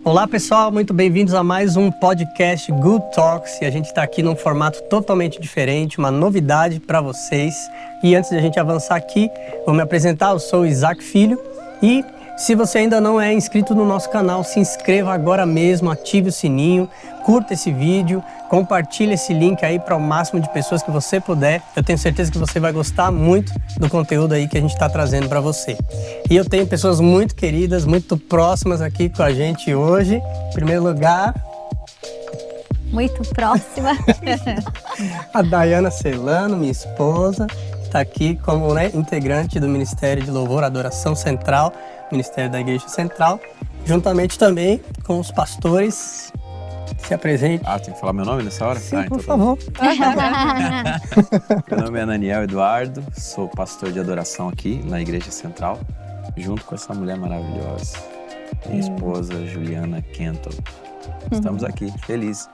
Olá pessoal, muito bem-vindos a mais um podcast Good Talks, e a gente está aqui num formato totalmente diferente, uma novidade para vocês. E antes de a gente avançar aqui, vou me apresentar, eu sou o Isaac Filho, e se você ainda não é inscrito no nosso canal, se inscreva agora mesmo, ative o sininho, curta esse vídeo, compartilhe esse link aí para o máximo de pessoas que você puder. Eu tenho certeza que você vai gostar muito do conteúdo aí que a gente está trazendo para você. E eu tenho pessoas muito queridas, muito próximas aqui com a gente hoje. Em primeiro lugar, muito próxima. a Dayana Celano, minha esposa, está aqui como integrante do Ministério de Louvor e Adoração Central, Ministério da Igreja Central, juntamente também com os pastores. Se apresente. Tem que falar meu nome nessa hora? Sim, então por favor. Meu nome é Daniel Eduardo, sou pastor de adoração aqui na Igreja Central, junto com essa mulher maravilhosa, minha esposa Juliana Kenton. Estamos aqui, felizes.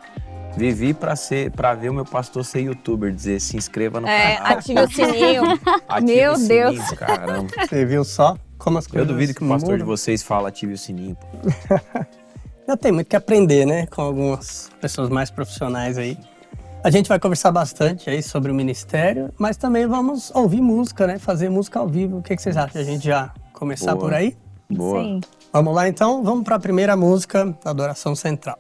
Vivi para ver o meu pastor ser youtuber, dizer se inscreva no canal. Ative o sininho. Ative Meu o sininho, Deus. Caramba. Você viu só como as coisas Eu duvido que o pastor de mudam? vocês fala ative o sininho. Pô. Já tem muito que aprender, né? Com algumas pessoas mais profissionais aí. A gente vai conversar bastante aí sobre o ministério, mas também vamos ouvir música, né? Fazer música ao vivo. O que vocês acham? A gente já começar Boa. por aí? Boa. Sim. Vamos lá então? Vamos para a primeira música da Adoração Central.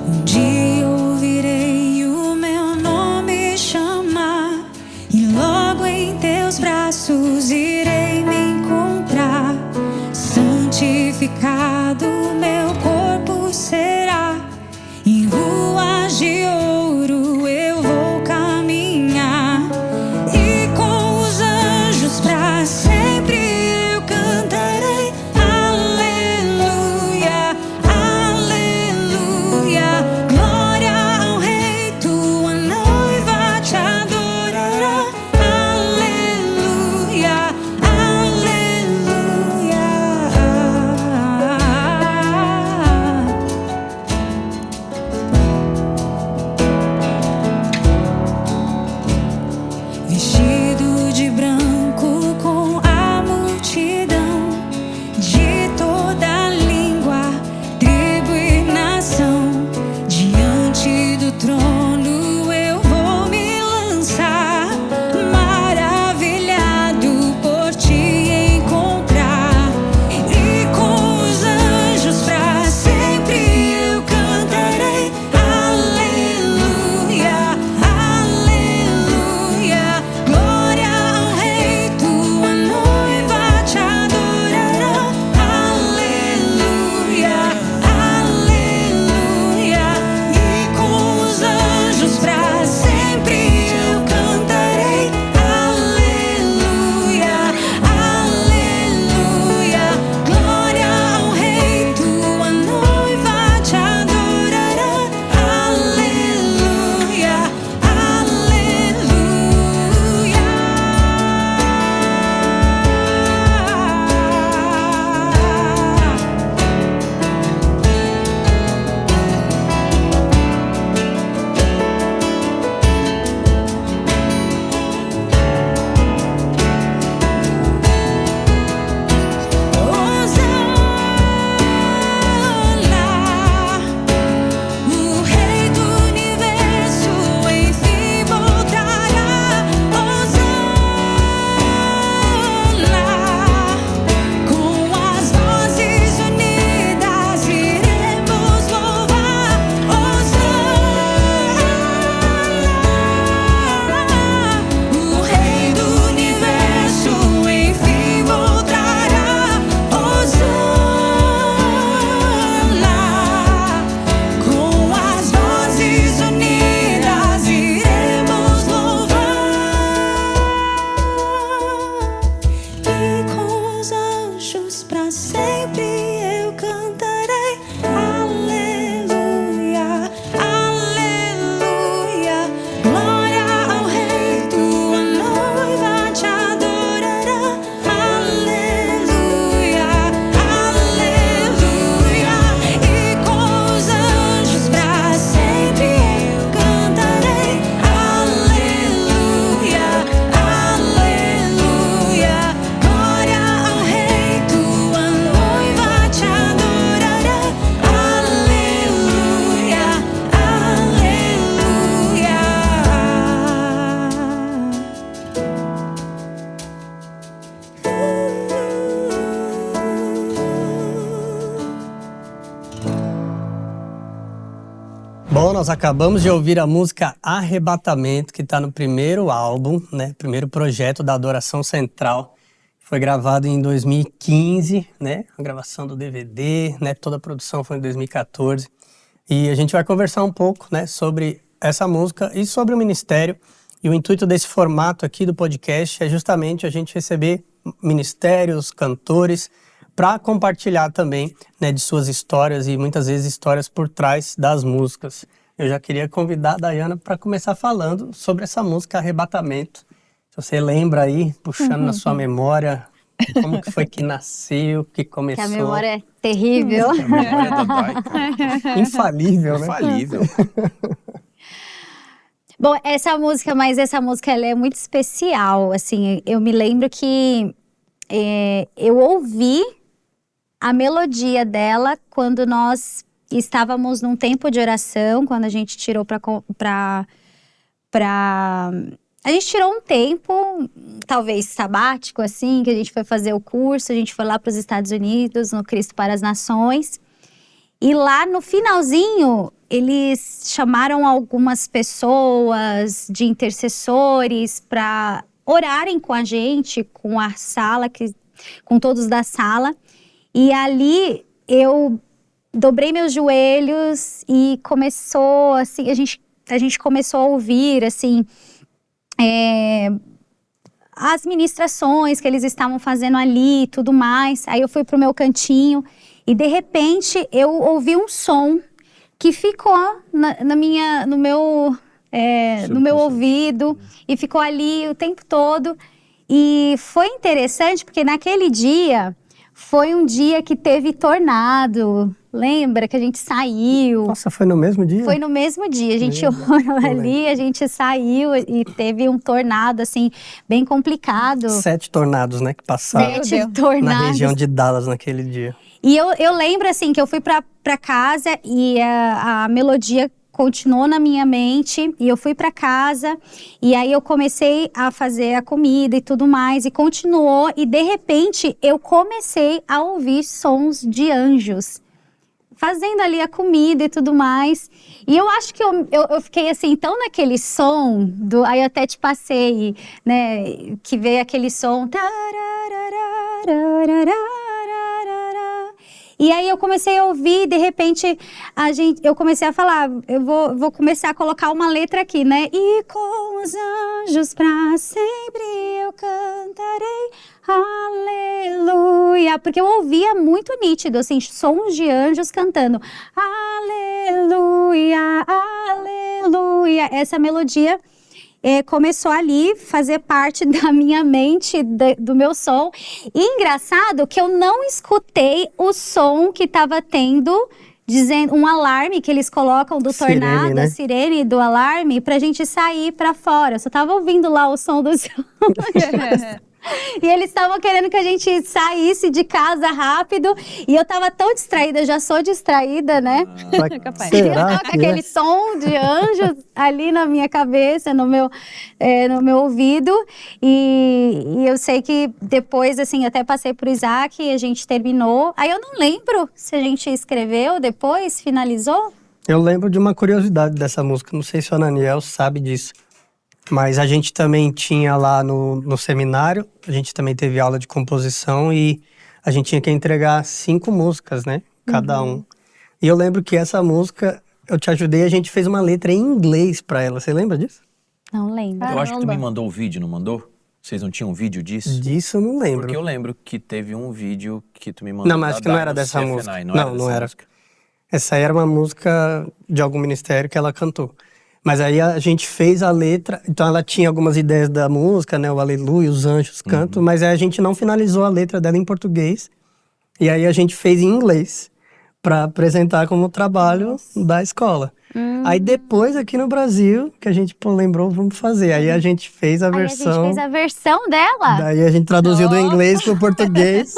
Um dia ouvirei o meu nome chamar, e logo em teus braços irei me encontrar. nós acabamos de ouvir a música Arrebatamento, que está no primeiro álbum, né? Primeiro projeto da Adoração Central. Foi gravado em 2015, né? A gravação do DVD, né? Toda a produção foi em 2014. E a gente vai conversar um pouco, né? Sobre essa música e sobre o ministério. E o intuito desse formato aqui do podcast é justamente a gente receber ministérios, cantores, para compartilhar também, né, de suas histórias e muitas vezes histórias por trás das músicas. Eu já queria convidar a Dayana para começar falando sobre essa música Arrebatamento. Se você lembra aí, puxando na sua memória, como que foi que nasceu, que começou. Que a memória é terrível. A memória da Dai, cara. Infalível, né? Infalível. Bom, essa música ela é muito especial, assim, eu me lembro que eu ouvi a melodia dela quando nós estávamos num tempo de oração, quando a gente tirou a gente tirou um tempo, talvez sabático, assim, que a gente foi fazer o curso, a gente foi lá para os Estados Unidos, no Cristo para as Nações. E lá no finalzinho, eles chamaram algumas pessoas de intercessores para orarem com a gente, com a sala, com todos da sala. E ali eu dobrei meus joelhos e começou, assim, a gente começou a ouvir, assim, as ministrações que eles estavam fazendo ali e tudo mais. Aí eu fui pro meu cantinho e de repente eu ouvi um som que ficou no meu ouvido e ficou ali o tempo todo. E foi interessante porque naquele dia foi um dia que teve tornado. Lembra que a gente saiu? Nossa, foi no mesmo dia? Foi no mesmo dia. A gente orou ali, a gente saiu e teve um tornado, assim, bem complicado. 7 tornados, né, que passaram 7 tornados. na região de Dallas naquele dia. E eu lembro, assim, que eu fui pra casa e a melodia continuou na minha mente. E eu fui pra casa e aí eu comecei a fazer a comida e tudo mais. E continuou e, de repente, eu comecei a ouvir sons de anjos fazendo ali a comida e tudo mais. E eu acho que eu fiquei assim, tão naquele som, aí eu até te passei, né, que veio aquele som. E aí eu comecei a ouvir, de repente, eu comecei a falar, eu vou começar a colocar uma letra aqui, né? E com os anjos pra sempre eu cantarei, aleluia. Porque eu ouvia muito nítido, assim, sons de anjos cantando, aleluia, aleluia. Essa melodia começou ali fazer parte da minha mente, do meu som. E engraçado que eu não escutei o som que estava tendo, dizendo um alarme que eles colocam do tornado, né? A sirene do alarme, pra gente sair pra fora. Eu só tava ouvindo lá o som dos E eles estavam querendo que a gente saísse de casa rápido. E eu tava tão distraída, eu já sou distraída, né? Eu tava com aquele som de anjos ali na minha cabeça, no meu ouvido. E eu sei que depois, assim, até passei pro Isaac e a gente terminou. Aí eu não lembro se a gente escreveu depois, finalizou. Eu lembro de uma curiosidade dessa música, não sei se o Ananiel sabe disso. Mas a gente também tinha lá no seminário, a gente também teve aula de composição e a gente tinha que entregar 5 músicas, né? Cada um. E eu lembro que essa música, eu te ajudei, a gente fez uma letra em inglês pra ela. Você lembra disso? Não lembro. Eu acho que tu me mandou um vídeo, não mandou? Vocês não tinham um vídeo disso? Disso eu não lembro. Porque eu lembro que teve um vídeo que tu me mandou. Não, mas acho que não era dessa música. Não era. Essa aí era uma música de algum ministério que ela cantou. Mas aí a gente fez a letra, então ela tinha algumas ideias da música, né? O aleluia, os anjos cantam, mas aí a gente não finalizou a letra dela em português. E aí a gente fez em inglês, para apresentar como trabalho da escola. Aí depois, aqui no Brasil, que a gente lembrou, vamos fazer. Aí a gente fez a versão... Aí a gente fez a versão dela? Daí a gente traduziu do inglês pro português.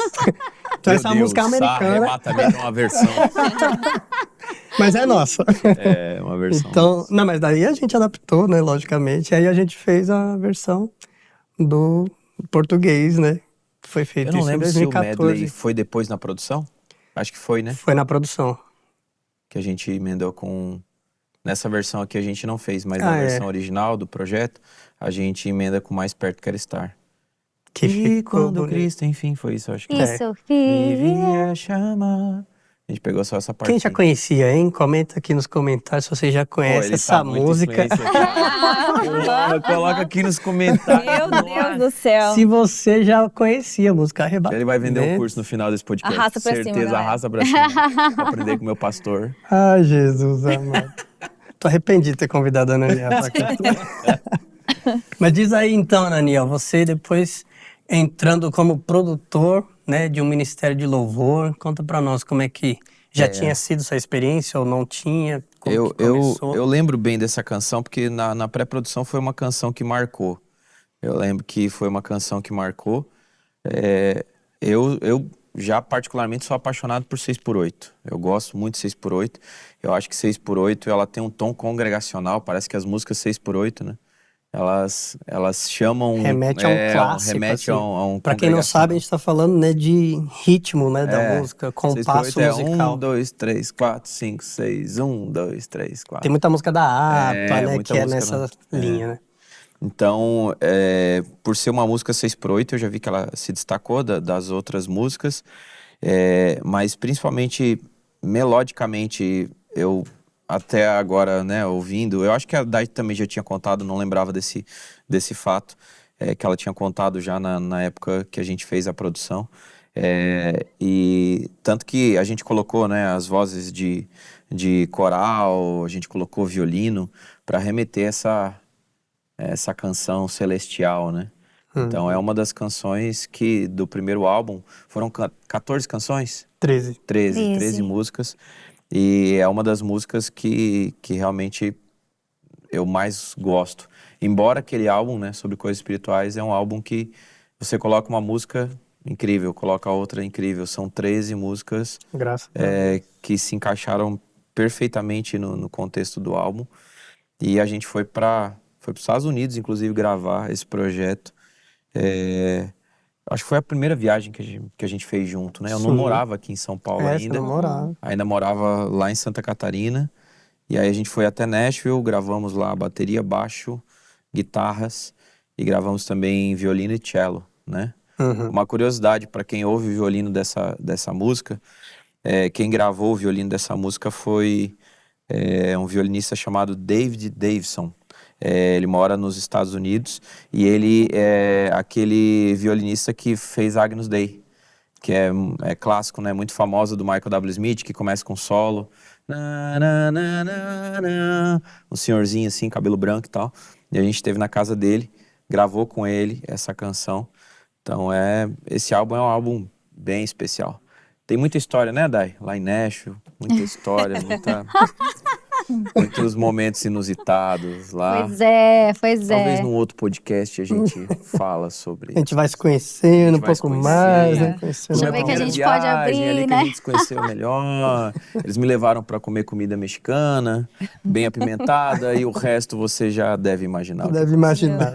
Então essa música é americana. Arrebatamento é uma versão. Mas é nossa. É, uma versão. Então, não, mas daí a gente adaptou, né, logicamente. Aí a gente fez a versão do português, né? Foi feito Eu não isso em lembro 2014. se o medley foi depois na produção. Acho que foi, né? Foi na produção. Que a gente emendou com Nessa versão aqui a gente não fez, mas na versão original do projeto, a gente emenda com Mais Perto Quero Estar. Que E ficou quando bonito. Cristo, enfim, foi isso, acho que. Isso, Me filho. vinha chamar. A gente pegou só essa parte. Quem já conhecia, hein? Comenta aqui nos comentários se você já conhece essa música. Coloca aqui nos comentários. Meu Deus do céu. Se você já conhecia a música Arrebatado. Ele vai vender um curso no final desse podcast. Arrasta pra cima, Certeza, galera. arrasta pra cima. Pra aprender com o meu pastor. Ai, Jesus amado. Tô arrependido de ter convidado a Ananiel pra cá. Mas diz aí então, Ananiel, você depois entrando como produtor, né, de um ministério de louvor, conta pra nós como é que já tinha sido essa experiência ou não tinha? Como que começou? Eu lembro bem dessa canção porque na pré-produção foi uma canção que marcou. Eu lembro que foi uma canção que marcou. Eu já particularmente sou apaixonado por 6x8. Eu gosto muito de 6x8. Eu acho que 6x8 ela tem um tom congregacional, parece que as músicas 6x8, né? Elas chamam... Remete a um clássico, remete assim. a um Pra quem não sabe, a gente tá falando, né, de ritmo, né, da música, compasso 6x8 musical. 1, 2, 3, 4, 5, 6, 1, 2, 3, 4. Tem muita música da APA, né, muita que é música, nessa linha, né? Então, por ser uma música 6x8, eu já vi que ela se destacou das outras músicas, mas principalmente melodicamente, eu até agora, né, ouvindo, eu acho que a Dai também já tinha contado, não lembrava desse fato, que ela tinha contado já na época que a gente fez a produção, e tanto que a gente colocou, né, as vozes de coral, a gente colocou violino para remeter essa canção celestial, né? Então é uma das canções que do primeiro álbum, foram 14 canções? 13 músicas, e é uma das músicas que realmente eu mais gosto. Embora aquele álbum, né, sobre coisas espirituais, é um álbum que você coloca uma música incrível, coloca outra incrível. São 13 músicas Graças a Deus. que se encaixaram perfeitamente no contexto do álbum. E a gente foi para os Estados Unidos, inclusive, gravar esse projeto. Acho que foi a primeira viagem que a gente fez junto, né? Eu não Sim. morava aqui em São Paulo Você ainda. não morava. Ainda morava lá em Santa Catarina. E aí a gente foi até Nashville, gravamos lá bateria, baixo, guitarras. E gravamos também violino e cello, né? Uma curiosidade para quem ouve o violino dessa música, quem gravou o violino dessa música foi um violinista chamado David Davison. Ele mora nos Estados Unidos e ele é aquele violinista que fez Agnus Dei, que é clássico, né, muito famosa do Michael W. Smith, que começa com solo, um senhorzinho assim, cabelo branco e tal. E a gente esteve na casa dele, gravou com ele essa canção. Então esse álbum é um álbum bem especial. Tem muita história, né, Dai? Lá em Nashville, muita história, muitos momentos inusitados lá. Pois é. Talvez num outro podcast a gente fala sobre. A gente vai se conhecendo um pouco mais, né? Conhecendo Deixa eu ver que a gente pode abrir, ali né? que a gente se conheceu melhor. Eles me levaram para comer comida mexicana, bem apimentada, e o resto você já deve imaginar. Deve imaginar.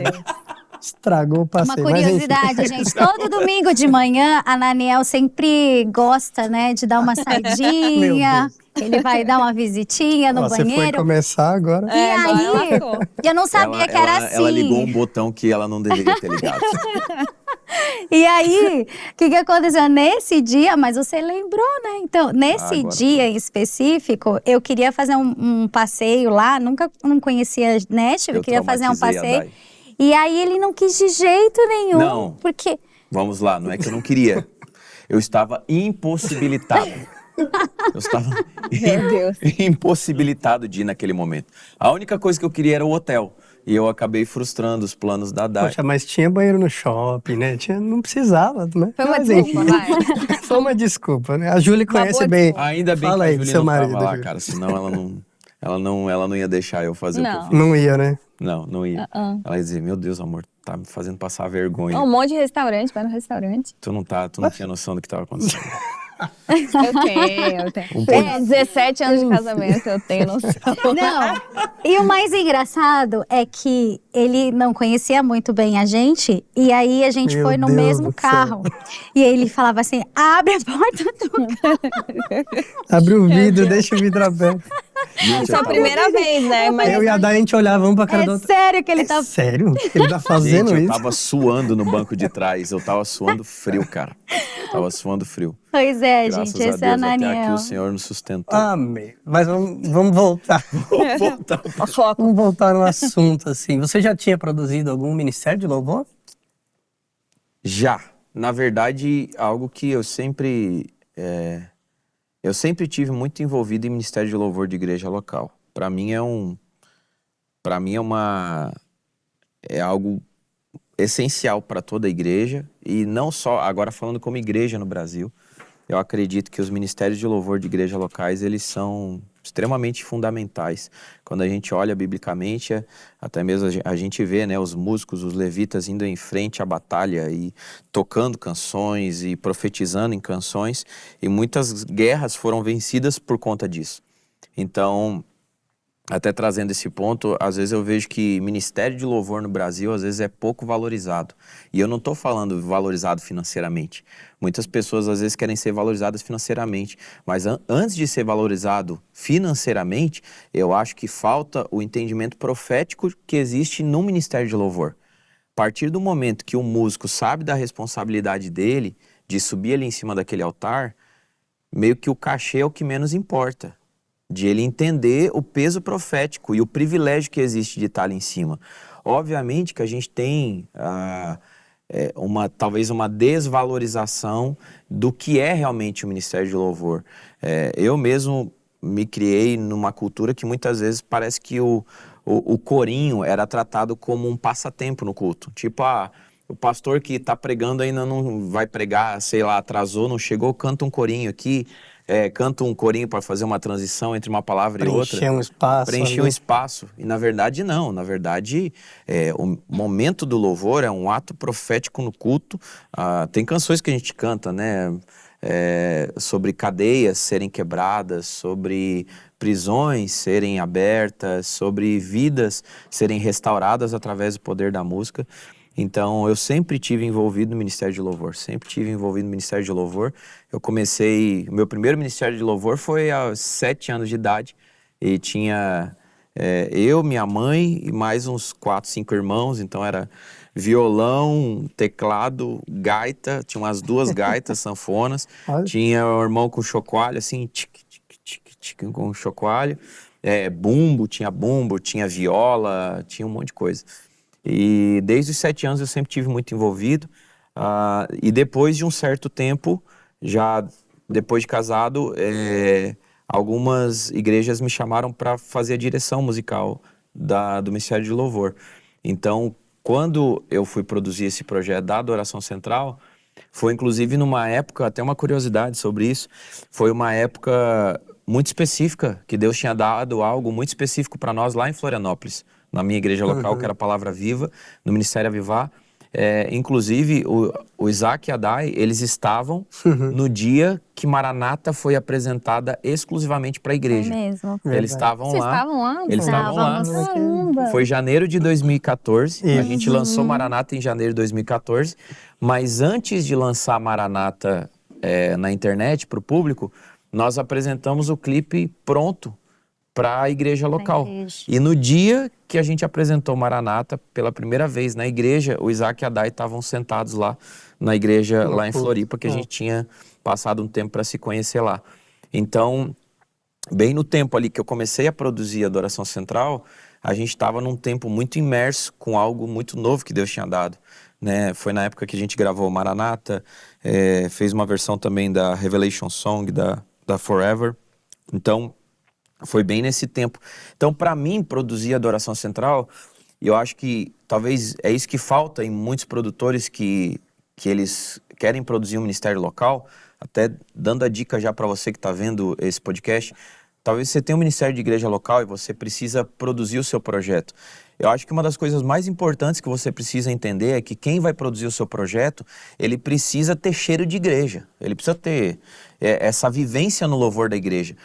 Estragou o Uma passeio. Mas, enfim. curiosidade, gente. Todo domingo de manhã, a Ananiel sempre gosta, né, de dar uma saidinha. Ele vai dar uma visitinha no Você foi banheiro. começar agora. E aí, eu não sabia que era assim. Ela ligou um botão que ela não deveria ter ligado. E aí, o que aconteceu nesse dia? Mas você lembrou, né? Então, nesse Agora dia em específico, eu queria fazer um passeio lá. Não conhecia Nashville, eu queria fazer um traumatizei a passeio. Dai. E aí ele não quis de jeito nenhum. Não. Porque Vamos lá, não é que eu não queria. Eu estava impossibilitado. Eu estava impossibilitado de ir naquele momento. A única coisa que eu queria era o hotel. E eu acabei frustrando os planos da Dai. Poxa, mas tinha banheiro no shopping, né? Não precisava, né? Foi uma Mas, desculpa, enfim. vai. Foi uma desculpa, né? A Júlia conhece boa bem. Ainda bem Fala que a aí do Júlia seu não marido, tava lá, Júlia. cara. Senão ela não ia deixar eu fazer o que eu Não. fiz. Não ia, né? Não ia. Ela ia dizer, meu Deus, amor, tá me fazendo passar vergonha. Um monte de restaurante, vai no restaurante. Tu não tinha noção do que tava acontecendo. Eu tenho. 17 anos de casamento, eu tenho noção. Não. E o mais engraçado é que ele não conhecia muito bem a gente. E aí a gente Meu foi no Deus mesmo do carro. E aí ele falava assim, abre a porta do carro. Abre o vidro, deixa o vidro aberto. Isso é a primeira vez, né? Mas Eu e a Day, a gente olhava um pra cara do É outro. sério que ele tá... Sério? Ele tá fazendo Gente, eu isso? tava suando no banco de trás. Eu tava suando frio, cara. Tava suando frio. Pois é, Graças gente, a esse é Deus, até aqui Ananiel. o Senhor nos sustentou. Amém. Mas vamos voltar. Vou voltar. o foco. Vamos voltar no assunto, assim. Você já tinha produzido algum ministério de louvor? Já. Na verdade, algo que eu sempre tive muito envolvido em ministério de louvor de igreja local. Para mim é algo essencial para toda a igreja, e não só, agora falando como igreja no Brasil, eu acredito que os ministérios de louvor de igreja locais, eles são extremamente fundamentais. Quando a gente olha biblicamente, até mesmo a gente vê, né, os músicos, os levitas indo em frente à batalha e tocando canções e profetizando em canções, e muitas guerras foram vencidas por conta disso. Então, até trazendo esse ponto, às vezes eu vejo que ministério de louvor no Brasil, às vezes é pouco valorizado. E eu não estou falando valorizado financeiramente. Muitas pessoas, às vezes, querem ser valorizadas financeiramente. Mas antes de ser valorizado financeiramente, eu acho que falta o entendimento profético que existe no ministério de louvor. A partir do momento que o músico sabe da responsabilidade dele, de subir ali em cima daquele altar, meio que o cachê é o que menos importa. De ele entender o peso profético e o privilégio que existe de estar ali em cima. Obviamente que a gente tem talvez uma desvalorização do que é realmente o ministério de louvor. Eu mesmo me criei numa cultura que muitas vezes parece que o corinho era tratado como um passatempo no culto. Tipo, o pastor que está pregando ainda não vai pregar, sei lá, atrasou, não chegou, canta um corinho aqui. Canta um corinho para fazer uma transição entre uma palavra e outra. Preencher um espaço. Preencher um espaço. E na verdade não. Na verdade, o momento do louvor é um ato profético no culto. Tem canções que a gente canta, né? Sobre cadeias serem quebradas, sobre prisões serem abertas, sobre vidas serem restauradas através do poder da música. Então, eu sempre tive envolvido no Ministério de Louvor, Eu comecei, o meu primeiro Ministério de Louvor foi aos 7 anos de idade, e tinha eu, minha mãe e mais uns 4, 5 irmãos, então era violão, teclado, gaita, tinha umas 2 gaitas, sanfonas, tinha o irmão com chocalho, assim, com chocalho, bumbo, tinha viola, tinha um monte de coisa. E desde os 7 anos eu sempre tive muito envolvido, e depois de um certo tempo, já depois de casado, algumas igrejas me chamaram para fazer a direção musical do Ministério de Louvor. Então, quando eu fui produzir esse projeto da Adoração Central, foi inclusive numa época, até uma curiosidade sobre isso, foi uma época muito específica, que Deus tinha dado algo muito específico para nós lá em Florianópolis, na minha igreja local, que era a Palavra Viva, no Ministério Avivar. Inclusive, o Isaac e a Day, eles estavam no dia que Maranata foi apresentada exclusivamente para a igreja. É mesmo. Eles estavam Vocês lá. estavam lá? Eles estavam lá. Caramba. Foi janeiro de 2014. A Isso. gente lançou Maranata em janeiro de 2014. Mas antes de lançar Maranata na internet, para o público, nós apresentamos o clipe pronto para a igreja local. E no dia que a gente apresentou Maranata pela primeira vez na igreja, o Isaac e a Day estavam sentados lá na igreja, lá em Floripa, que a gente tinha passado um tempo para se conhecer lá. Então, bem no tempo ali que eu comecei a produzir a Adoração Central, a gente estava num tempo muito imerso com algo muito novo que Deus tinha dado, né? Foi na época que a gente gravou Maranata, fez uma versão também da Revelation Song, da Forever. Então, foi bem nesse tempo. Então, para mim, produzir a Adoração Central, eu acho que talvez é isso que falta em muitos produtores que eles querem produzir um ministério local. Até dando a dica já para você que está vendo esse podcast, talvez você tenha um ministério de igreja local e você precisa produzir o seu projeto. Eu acho que uma das coisas mais importantes que você precisa entender é que quem vai produzir o seu projeto, ele precisa ter cheiro de igreja. Ele precisa ter essa vivência no louvor da igreja.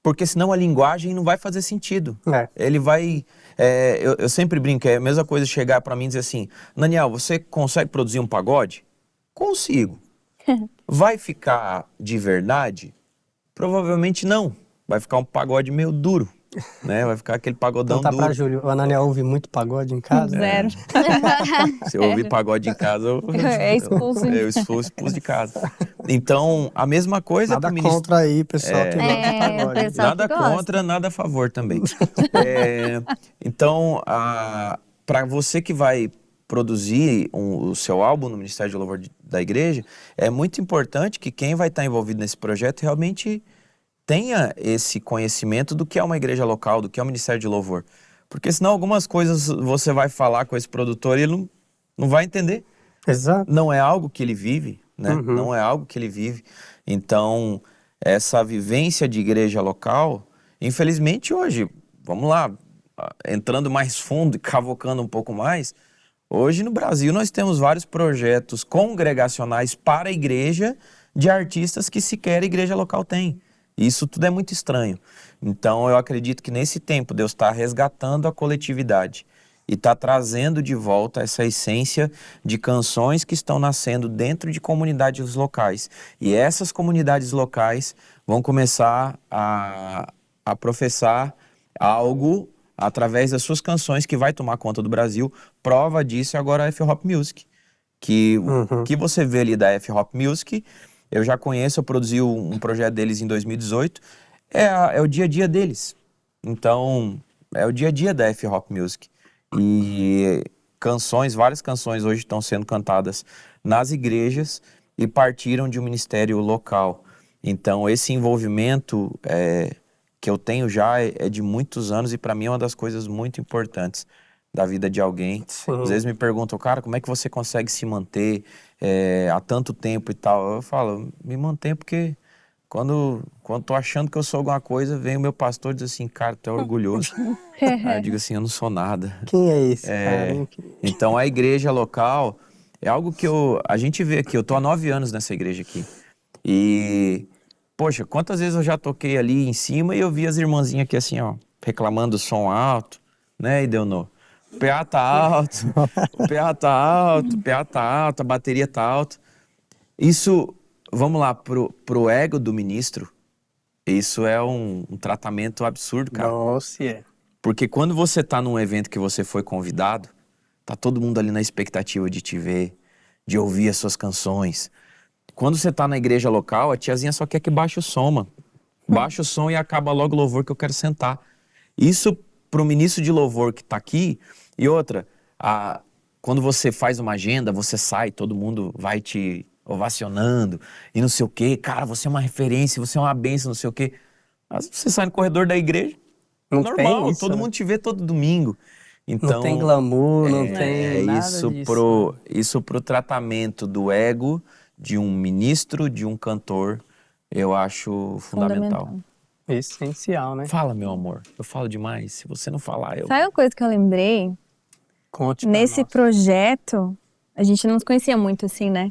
Porque senão a linguagem não vai fazer sentido. Ele vai... eu sempre brinco, é a mesma coisa chegar para mim e dizer assim, Daniel, você consegue produzir um pagode? Consigo. Vai ficar de verdade? Provavelmente não. Vai ficar um pagode meio duro. né? Vai ficar aquele pagodão Então tá pra duro. Júlio, o Ananiel ouve muito pagode em casa? Zero. Se eu ouvir pagode em casa, É expulso. eu sou expulso de casa. Então, a mesma coisa Nada pro ministro. contra aí, pessoal que gosta de pagode. pessoal Nada que gosta. contra, nada a favor também. Então, para você que vai produzir o seu álbum no Ministério de Louvor da Igreja, é muito importante que quem vai estar envolvido nesse projeto realmente tenha esse conhecimento do que é uma igreja local, do que é o Ministério de Louvor. Porque senão algumas coisas você vai falar com esse produtor e ele não vai entender. Exato. Não é algo que ele vive, né? Uhum. Não é algo que ele vive. Então, essa vivência de igreja local, infelizmente hoje, vamos lá, entrando mais fundo e cavocando um pouco mais, hoje no Brasil nós temos vários projetos congregacionais para a igreja de artistas que sequer a igreja local tem. Isso tudo é muito estranho. Então eu acredito que nesse tempo Deus está resgatando a coletividade e está trazendo de volta essa essência de canções que estão nascendo dentro de comunidades locais. E essas comunidades locais vão começar a professar algo através das suas canções que vai tomar conta do Brasil. Prova disso é agora a F-Hop Music. Que o que você vê ali da F-Hop Music, eu já conheço, eu produzi um projeto deles em 2018, é o dia a dia deles. Então, é o dia a dia da F-Hop Music. E várias canções hoje estão sendo cantadas nas igrejas e partiram de um ministério local. Então, esse envolvimento que eu tenho já é de muitos anos e para mim é uma das coisas muito importantes da vida de alguém. Sim. Às vezes me perguntam, cara, como é que você consegue se manter há tanto tempo e tal? Eu falo, me mantenho porque quando tô achando que eu sou alguma coisa, vem o meu pastor e diz assim, cara, tu é orgulhoso. Aí eu digo assim, eu não sou nada. Quem é esse cara, hein? Então a igreja local é algo que a gente vê aqui, eu tô há 9 anos nessa igreja aqui. E, poxa, quantas vezes eu já toquei ali em cima e eu vi as irmãzinhas aqui assim, ó, reclamando do som alto, né, Idelno? O PA tá alto, o PA tá alto, o PA tá alto, a bateria tá alta. Isso, vamos lá, pro ego do ministro, isso é um tratamento absurdo, cara. Nossa, é. Porque quando você tá num evento que você foi convidado, tá todo mundo ali na expectativa de te ver, de ouvir as suas canções. Quando você tá na igreja local, a tiazinha só quer que baixe o som, mano. Baixa o som e acaba logo o louvor que eu quero sentar. Isso pro ministro de louvor que tá aqui. E outra, quando você faz uma agenda, você sai, todo mundo vai te ovacionando e não sei o quê. Cara, você é uma referência, você é uma bênção, não sei o quê. Mas você sai no corredor da igreja, Não normal, tem isso, todo né? mundo te vê todo domingo. Então, Não tem glamour, não tem nada isso disso. isso pro tratamento do ego de um ministro, de um cantor, eu acho fundamental. Essencial, né? Fala, meu amor, eu falo demais. Se você não falar, eu... Sabe uma coisa que eu lembrei? Conte pra Nesse nós. projeto, a gente não se conhecia muito assim, né?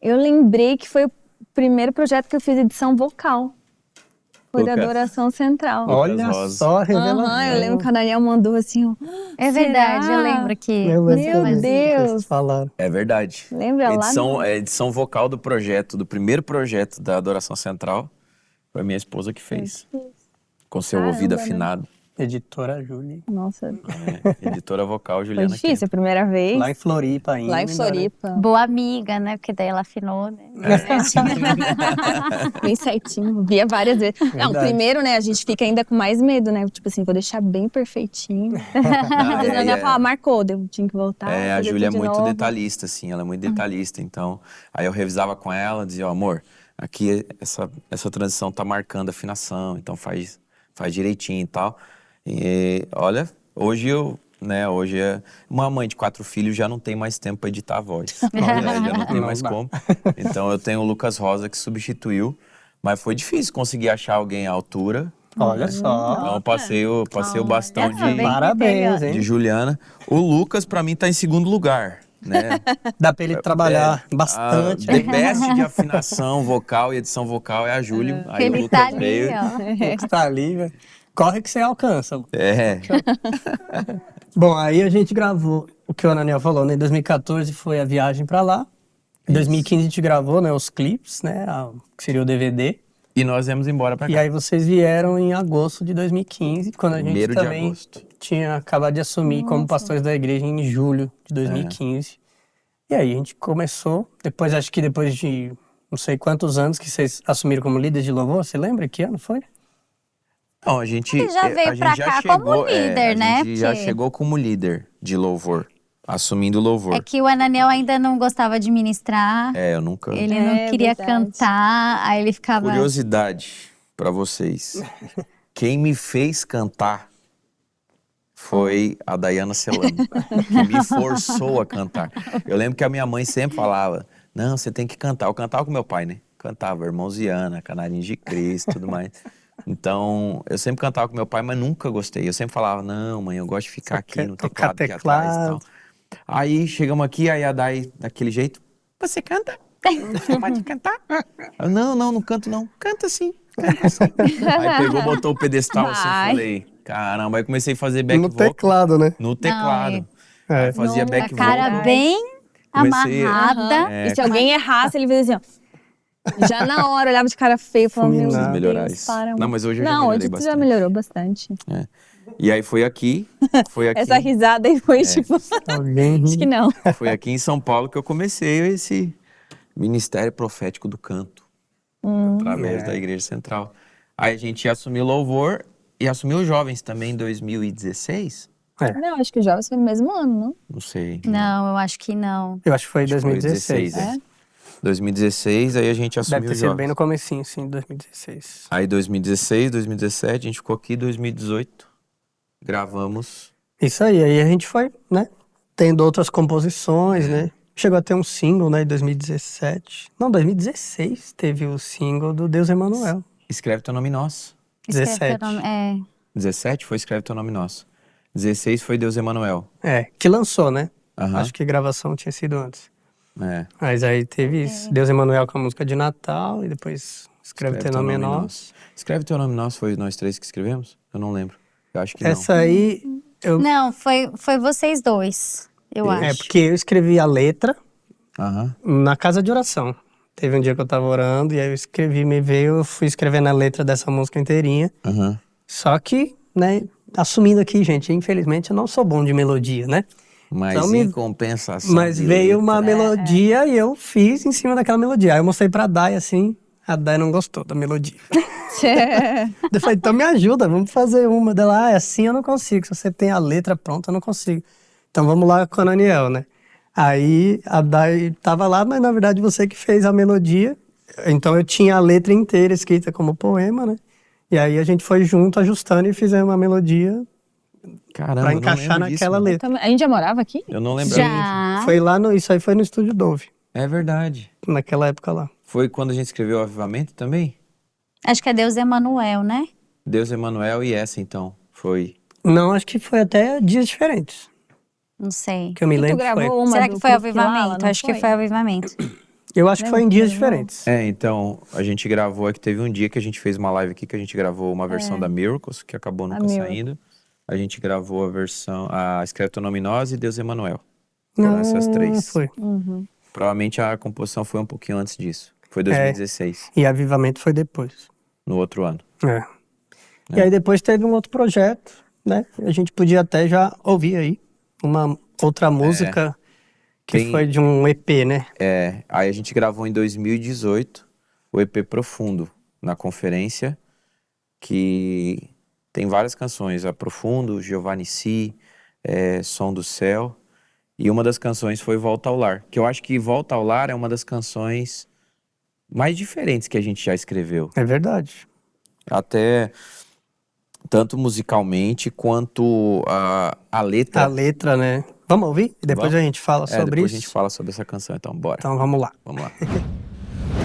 Eu lembrei que foi o primeiro projeto que eu fiz edição vocal. Foi da Lucas. Adoração Central. Olha Rosa. só a revelação. Aham, eu lembro que a Daniel mandou assim, ó. É verdade, eu lembro que... Eu lembro Meu também do que Deus. vocês falaram. É verdade. Lembra lá? A edição vocal do projeto, do primeiro projeto da Adoração Central, foi minha esposa que fez. Com seu ouvido Caramba, né? afinado. Editora Júlia. Nossa, Editora vocal, foi Juliana difícil a primeira vez. Lá em Floripa ainda. Lá em né? Floripa. Boa amiga, né? Porque daí ela afinou, né? Bem certinho. Via várias vezes. Não, Verdade. primeiro, né, a gente fica ainda com mais medo, né? Tipo assim, vou deixar bem perfeitinho. Às vezes a Daniel fala, marcou, eu tinha que voltar. A fazer Júlia é tudo de muito novo. detalhista, assim, ela é muito detalhista. Então, aí eu revisava com ela, dizia, ó, amor, aqui essa transição tá marcando a afinação, então faz direitinho e tal. E olha, hoje uma mãe de 4 filhos já não tem mais tempo para editar a voz. Já não tem mais como. Então eu tenho o Lucas Rosa que substituiu, mas foi difícil conseguir achar alguém à altura. Olha só. Então eu passei o bastão bem. Parabéns, hein? de Juliana. O Lucas, para mim, tá em segundo lugar, né? Dá pra ele trabalhar bastante. The best de afinação vocal e edição vocal é a Júlia. Aí o Ele Lucas tá ali, veio. ó. O que tá ali, velho. Corre que você alcança. É. Bom, aí a gente gravou o que o Ananiel falou, né? Em 2014 foi a viagem pra lá. Em 2015 a gente gravou, né, os clipes, né? Que seria o DVD. E nós viemos embora pra cá. E aí vocês vieram em agosto de 2015, quando a gente 1º de também agosto. tinha acabado de assumir como pastores da igreja em julho de 2015. E aí a gente começou, acho que depois de não sei quantos anos que vocês assumiram como líderes de louvor, você lembra que ano foi? Não, a gente Ele já veio a gente pra já cá chegou, como líder, né? A gente já Porque- chegou como líder de louvor, assumindo louvor. É que o Ananiel ainda não gostava de ministrar. Eu nunca... Ele não queria verdade. cantar, aí ele ficava... Curiosidade pra vocês. Quem me fez cantar foi a Dayana Celano, que me forçou a cantar. Eu lembro que a minha mãe sempre falava, não, você tem que cantar. Eu cantava com meu pai, né? Cantava Irmãoziana, Canarinhos de Cristo e tudo mais. Então, eu sempre cantava com meu pai, mas nunca gostei. Eu sempre falava, não, mãe, eu gosto de ficar aqui quer no tocar teclado aqui atrás e tal. teclado. Aí, chegamos aqui, aí a Day, daquele jeito, você canta? Você pode cantar? Eu, não canto não. Canta sim, canta sim. Aí pegou, botou o pedestal assim, Vai. falei, caramba. Aí comecei a fazer back No vocal. teclado, né? No teclado. É. Aí fazia Não, back A cara vocal. bem Comecei- amarrada. É, E se alguém errasse, ele fazia assim, ó. Já na hora, olhava de cara feia, falando, meu Fulminado. Deus, Melhorar isso. para. Não, mas hoje eu já Não, melhorei hoje tu já bastante. melhorou bastante. E aí foi aqui. Essa risada aí foi tipo... Alguém Acho que não. Foi aqui em São Paulo que eu comecei esse ministério profético do canto. Através da Igreja Central. Aí a gente assumiu louvor e assumiu jovens também em 2016. Não, acho que o Jovens foi no mesmo ano, não? Não sei. Não, eu acho que não. Eu acho que foi em Acho que foi 2016. 16, 2016, aí a gente assumiu Deve ter os sido jovens. bem no comecinho, sim, 2016. Aí 2016, 2017, a gente ficou aqui, 2018, gravamos. Isso aí a gente foi, né, tendo outras composições, né? Chegou a ter um single, né, em 2017. Não, 2016 teve o single do Deus Emanuel. Escreve Teu Nome Nosso. Escreve 17. teu nome- É. 17 foi Escreve Teu Nome Nosso. 16 foi Deus Emanuel. Que lançou, né? Aham. Acho que a gravação tinha sido antes. É. Mas aí teve isso. Deus Emanuel com a música de Natal e depois Escreve Teu Nome Nosso. Escreve Teu Nome Nosso foi nós três que escrevemos? Eu não lembro. Eu acho que não. Essa aí, Não, foi vocês dois, eu acho. porque eu escrevi a letra Aham. na casa de oração. Teve um dia que eu tava orando e aí eu escrevi, eu fui escrevendo a letra dessa música inteirinha. Aham. Só que, né, assumindo aqui, gente, infelizmente eu não sou bom de melodia, né? Mas Então, em compensação. Mas de veio letra, uma melodia e eu fiz em cima daquela melodia. Aí eu mostrei pra Day assim, a Day não gostou da melodia. Eu falei, então me ajuda, vamos fazer uma. Dela, é assim eu não consigo. Se você tem a letra pronta, eu não consigo. Então vamos lá com a Ananiel, né? Aí a Day tava lá, mas na verdade você que fez a melodia. Então eu tinha a letra inteira escrita como poema, né? E aí a gente foi junto, ajustando e fizemos uma melodia Caramba, pra eu não encaixar lembro disso, naquela não. letra. A gente já morava aqui? Eu não lembro. Já. Foi lá no. Isso aí foi no Estúdio Dove, É verdade. naquela época lá. Foi quando a gente escreveu o Avivamento também? Acho que é Deus Emanuel, né? Deus Emanuel e essa então. Foi. Não, acho que foi até dias diferentes. Não sei. Que eu me Tu lembro gravou foi. uma Será do que foi Chris Lala, avivamento? não Acho que foi avivamento. Eu acho que foi em dias diferentes. Então, a gente gravou, é que teve um dia que a gente fez uma live aqui, que a gente gravou uma versão da Miracles, que acabou nunca Miracle. saindo. A gente gravou a versão, Escreve Teu Nome Nós e Deus Emanuel. Foram essas três. Foi. Provavelmente a composição foi um pouquinho antes disso. Foi 2016, E Avivamento foi depois. no outro ano. E aí depois teve um outro projeto, né? A gente podia até já ouvir aí uma outra música que Tem- foi de um EP, né? Aí a gente gravou em 2018 o EP Profundo, na conferência, que tem várias canções, a Profundo, Giovanni Si, Som do Céu, e uma das canções foi Volta ao Lar, que eu acho que Volta ao Lar é uma das canções mais diferentes que a gente já escreveu, É verdade. até tanto musicalmente quanto a letra. A letra, né? Vamos ouvir? E depois Vamos. a gente fala sobre Depois isso. a gente fala sobre essa canção, então bora. Então vamos lá. Vamos lá.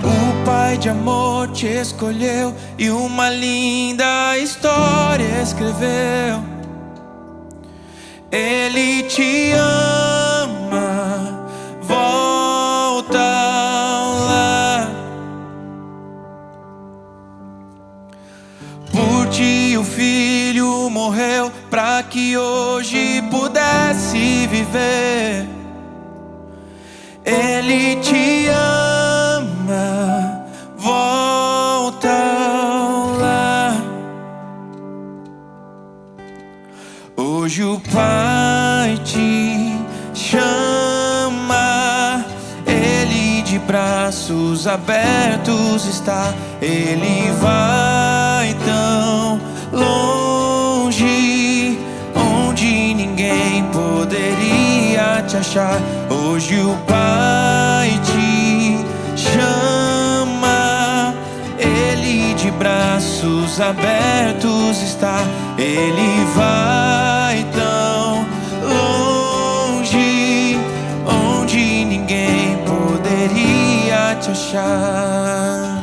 O Pai de amor te escolheu e uma linda história escreveu. Ele te ama, volta lá. Por ti o Filho morreu pra que hoje pudesse viver. Ele te ama, volta braços abertos está. Ele vai tão longe, onde ninguém poderia te achar. Hoje o Pai te chama, Ele de braços abertos está. Ele vai tão longe, onde ninguém poderia te achar.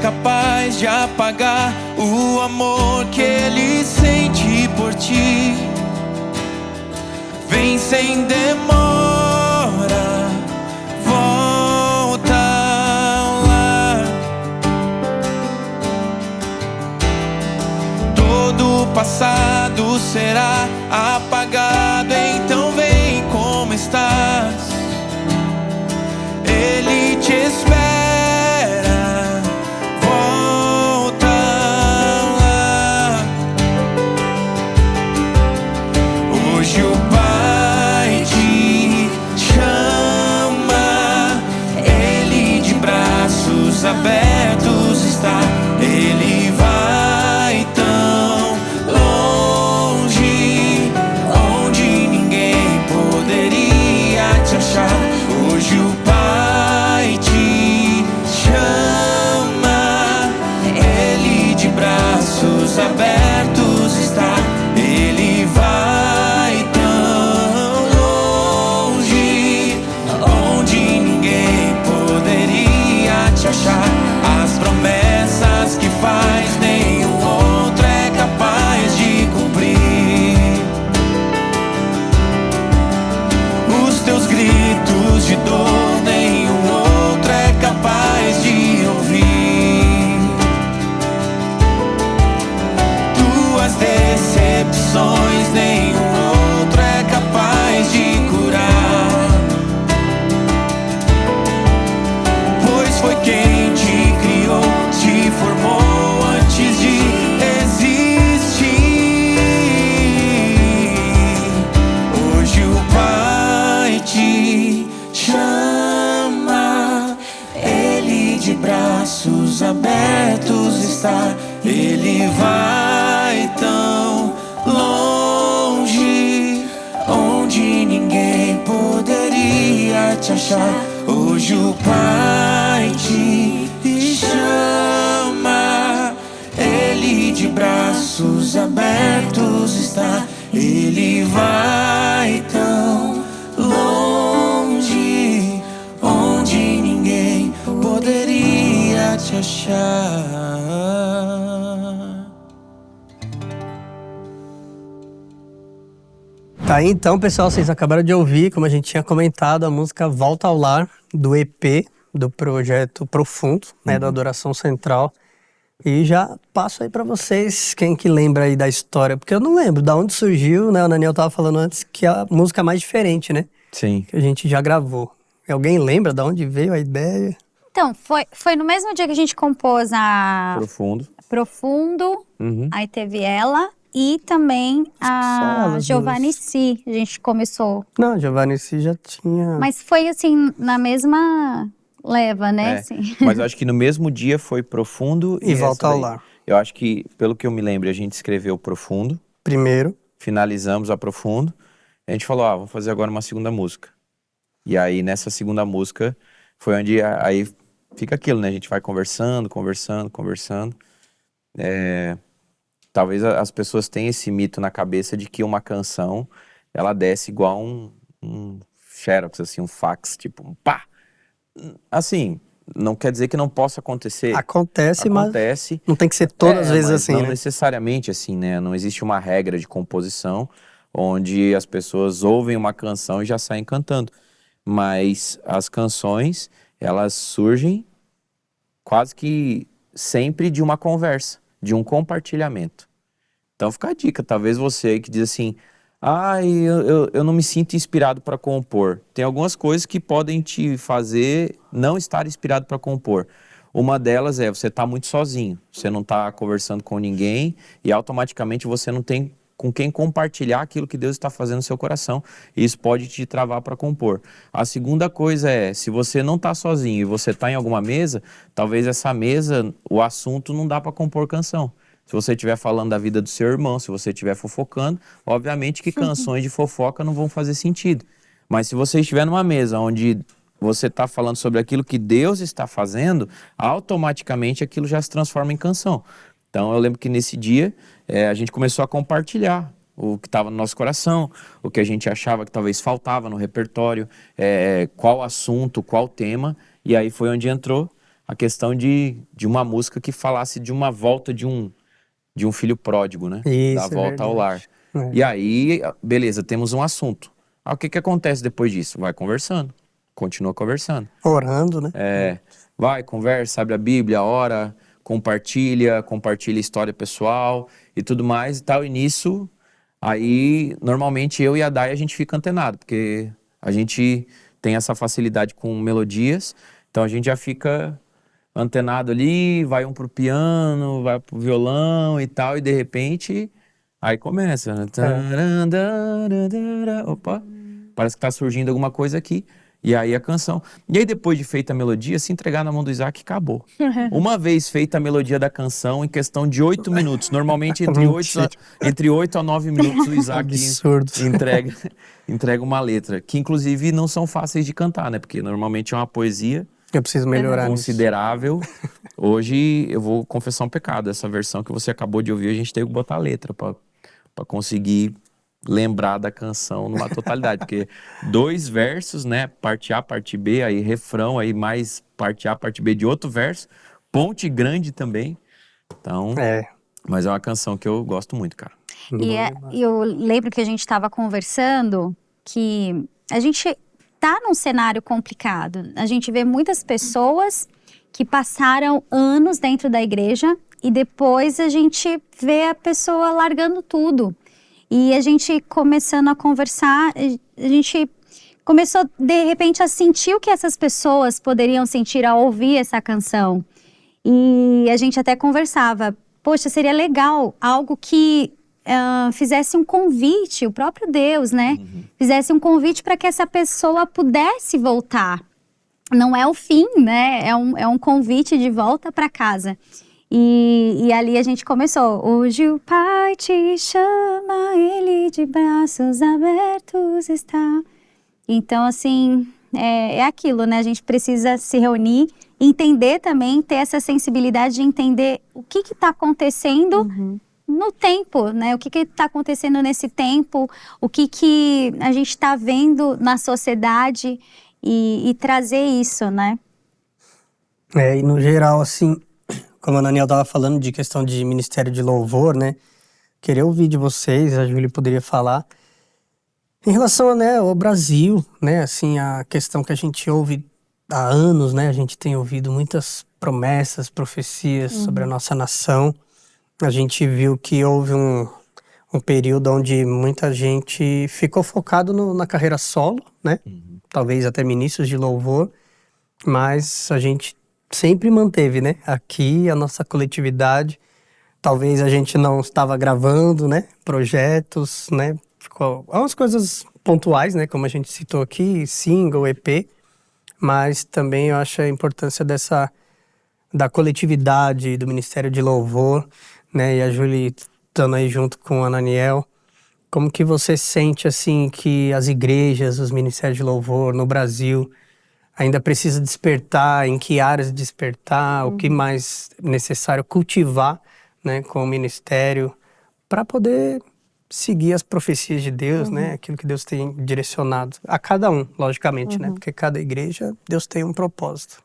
Capaz de apagar o amor que Ele sente por ti. Vem sem demora, volta lá. Todo o passado será apagado, então vem como estás. Ele te espera. Abertos está. Ele vai tão longe, onde ninguém poderia te achar. Hoje o Pai te chama, Ele de braços abertos está. Ele vai tão longe, onde ninguém poderia te achar. As promessas que faz, nenhum outro é capaz de cumprir. Os teus gritos de dor, nenhum outro é capaz de ouvir. Tuas decepções, nenhum outro é capaz de curar. Pois foi quem te criou, te formou antes de existir. Hoje o Pai te chama, Ele de braços abertos está. Ele vai tão longe, onde ninguém poderia te achar. Hoje o Pai te chama, Ele de braços abertos está. Ele vai tão longe, onde ninguém poderia te achar. Tá aí então, pessoal, vocês acabaram de ouvir, como a gente tinha comentado, a música Volta ao Lar, do EP, do projeto Profundo, né, da Adoração Central. E já passo aí pra vocês, quem que lembra aí da história, porque eu não lembro de onde surgiu, né, o Daniel tava falando antes que é a música mais diferente, né, Sim. que a gente já gravou. Alguém lembra de onde veio a ideia? Então, foi no mesmo dia que a gente compôs a Profundo. Profundo, aí teve ela e também só a elas Giovanni duas. Si, a gente começou. Não, Giovanni Si já tinha... Mas foi assim, na mesma leva, né? É, Assim. mas eu acho que no mesmo dia foi Profundo E essa Volta ao daí. Lar. Eu acho que, pelo que eu me lembro, a gente escreveu Profundo, Primeiro. finalizamos a Profundo, a gente falou, vamos fazer agora uma segunda música. E aí, nessa segunda música, foi onde aí fica aquilo, né? A gente vai conversando. Talvez as pessoas tenham esse mito na cabeça de que uma canção, ela desce igual um xerox, assim, um fax, tipo, um pá! Assim, não quer dizer que não possa acontecer. Acontece, mas Acontece. não tem que ser todas as vezes mas assim, não né? necessariamente assim, né? Não existe uma regra de composição onde as pessoas ouvem uma canção e já saem cantando. Mas as canções, elas surgem quase que sempre de uma conversa, de um compartilhamento. Então fica a dica, talvez você que diz assim, Eu não me sinto inspirado para compor. Tem algumas coisas que podem te fazer não estar inspirado para compor. Uma delas é você tá muito sozinho, você não tá conversando com ninguém e automaticamente você não tem com quem compartilhar aquilo que Deus está fazendo no seu coração. E isso pode te travar para compor. A segunda coisa é, se você não tá sozinho e você tá em alguma mesa, talvez essa mesa, o assunto não dá para compor canção. Se você estiver falando da vida do seu irmão, se você estiver fofocando, obviamente que canções de fofoca não vão fazer sentido. Mas se você estiver numa mesa onde você está falando sobre aquilo que Deus está fazendo, automaticamente aquilo já se transforma em canção. Então eu lembro que nesse dia a gente começou a compartilhar o que estava no nosso coração, o que a gente achava que talvez faltava no repertório, qual assunto, qual tema, e aí foi onde entrou a questão de uma música que falasse de uma volta de um filho pródigo, né? Isso, da volta ao lar. É. E aí, beleza, temos um assunto. Aí, o que acontece depois disso? Vai conversando, continua conversando. Orando, né? Vai, conversa, abre a Bíblia, ora, compartilha história pessoal e tudo mais e tal. E nisso, aí, normalmente eu e a Day, a gente fica antenado, porque a gente tem essa facilidade com melodias, então a gente já fica antenado ali, vai um pro piano, vai pro violão e tal, e de repente, aí começa, né? Opa, parece que tá surgindo alguma coisa aqui, e aí a canção. E aí depois de feita a melodia, se entregar na mão do Isaac, acabou. Uma vez feita a melodia da canção, em questão de 8 minutos, normalmente entre 8 a 9 minutos o Isaac entrega uma letra, que inclusive não são fáceis de cantar, né? Porque normalmente é uma poesia Eu preciso melhorar considerável. Hoje eu vou confessar um pecado. Essa versão que você acabou de ouvir, a gente teve que botar a letra para conseguir lembrar da canção numa totalidade. Porque 2 versos, né? Parte A, parte B, aí refrão, aí mais parte A, parte B de outro verso. Ponte grande também. Então, mas é uma canção que eu gosto muito, cara. E eu lembro que a gente estava conversando que a gente tá num cenário complicado. A gente vê muitas pessoas que passaram anos dentro da igreja e depois a gente vê a pessoa largando tudo. E a gente começando a conversar, a gente começou de repente a sentir o que essas pessoas poderiam sentir ao ouvir essa canção. E a gente até conversava, poxa, seria legal algo que fizesse um convite, o próprio Deus, né? Fizesse um convite para que essa pessoa pudesse voltar. Não é o fim, né? É um convite de volta para casa. E ali a gente começou. Hoje o Pai te chama, Ele de braços abertos está. Então, assim, é aquilo, né? A gente precisa se reunir, entender também, ter essa sensibilidade de entender o que está acontecendo no tempo, né? O que está acontecendo nesse tempo, o que a gente está vendo na sociedade e trazer isso, né? E no geral, assim, como a Daniel estava falando de questão de ministério de louvor, né? Queria ouvir de vocês, a Júlia poderia falar, em relação, né, ao Brasil, né? Assim, a questão que a gente ouve há anos, né? A gente tem ouvido muitas promessas, profecias sobre a nossa nação. A gente viu que houve um período onde muita gente ficou focado na carreira solo, né? Talvez até ministros de louvor, mas a gente sempre manteve, né? Aqui a nossa coletividade. Talvez a gente não estava gravando, né? Projetos, né? Ficou algumas coisas pontuais, né? Como a gente citou aqui, single, EP, mas também eu acho a importância da coletividade, do Ministério de Louvor, né? E a Júlia estando aí junto com a Ananiel, como que você sente, assim, que as igrejas, os Ministérios de Louvor no Brasil ainda precisa despertar, em que áreas despertar, o que mais necessário cultivar, né, com o ministério, para poder seguir as profecias de Deus, né, aquilo que Deus tem direcionado a cada um, logicamente, né, porque cada igreja, Deus tem um propósito.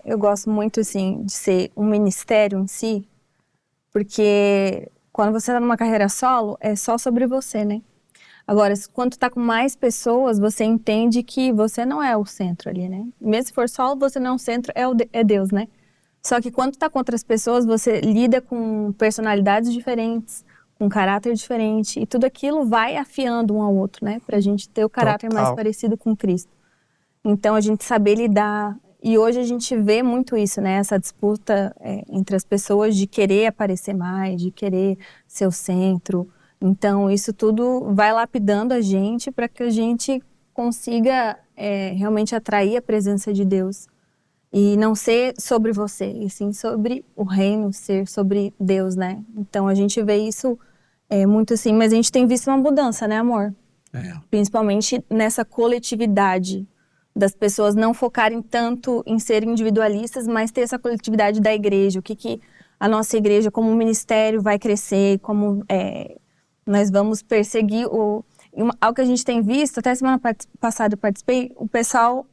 Eu gosto muito, assim, de ser um ministério em si, porque quando você está numa carreira solo, é só sobre você, né? Agora, quando tu tá com mais pessoas, você entende que você não é o centro ali, né? Mesmo se for solo, você não é o centro, é Deus, né? Só que quando tu tá com outras pessoas, você lida com personalidades diferentes, com caráter diferente. E tudo aquilo vai afiando um ao outro, né? Pra gente ter o caráter mais Total. parecido com Cristo. Então, a gente saber lidar. E hoje a gente vê muito isso, né? Essa disputa entre as pessoas de querer aparecer mais, de querer ser o centro. Então, isso tudo vai lapidando a gente para que a gente consiga realmente atrair a presença de Deus. E não ser sobre você, e sim sobre o reino, ser sobre Deus, né? Então, a gente vê isso muito assim. Mas a gente tem visto uma mudança, né, amor? Principalmente nessa coletividade das pessoas não focarem tanto em serem individualistas, mas ter essa coletividade da igreja. O que a nossa igreja, como ministério, vai crescer, como nós vamos perseguir algo que a gente tem visto, até semana passada eu participei, o pessoal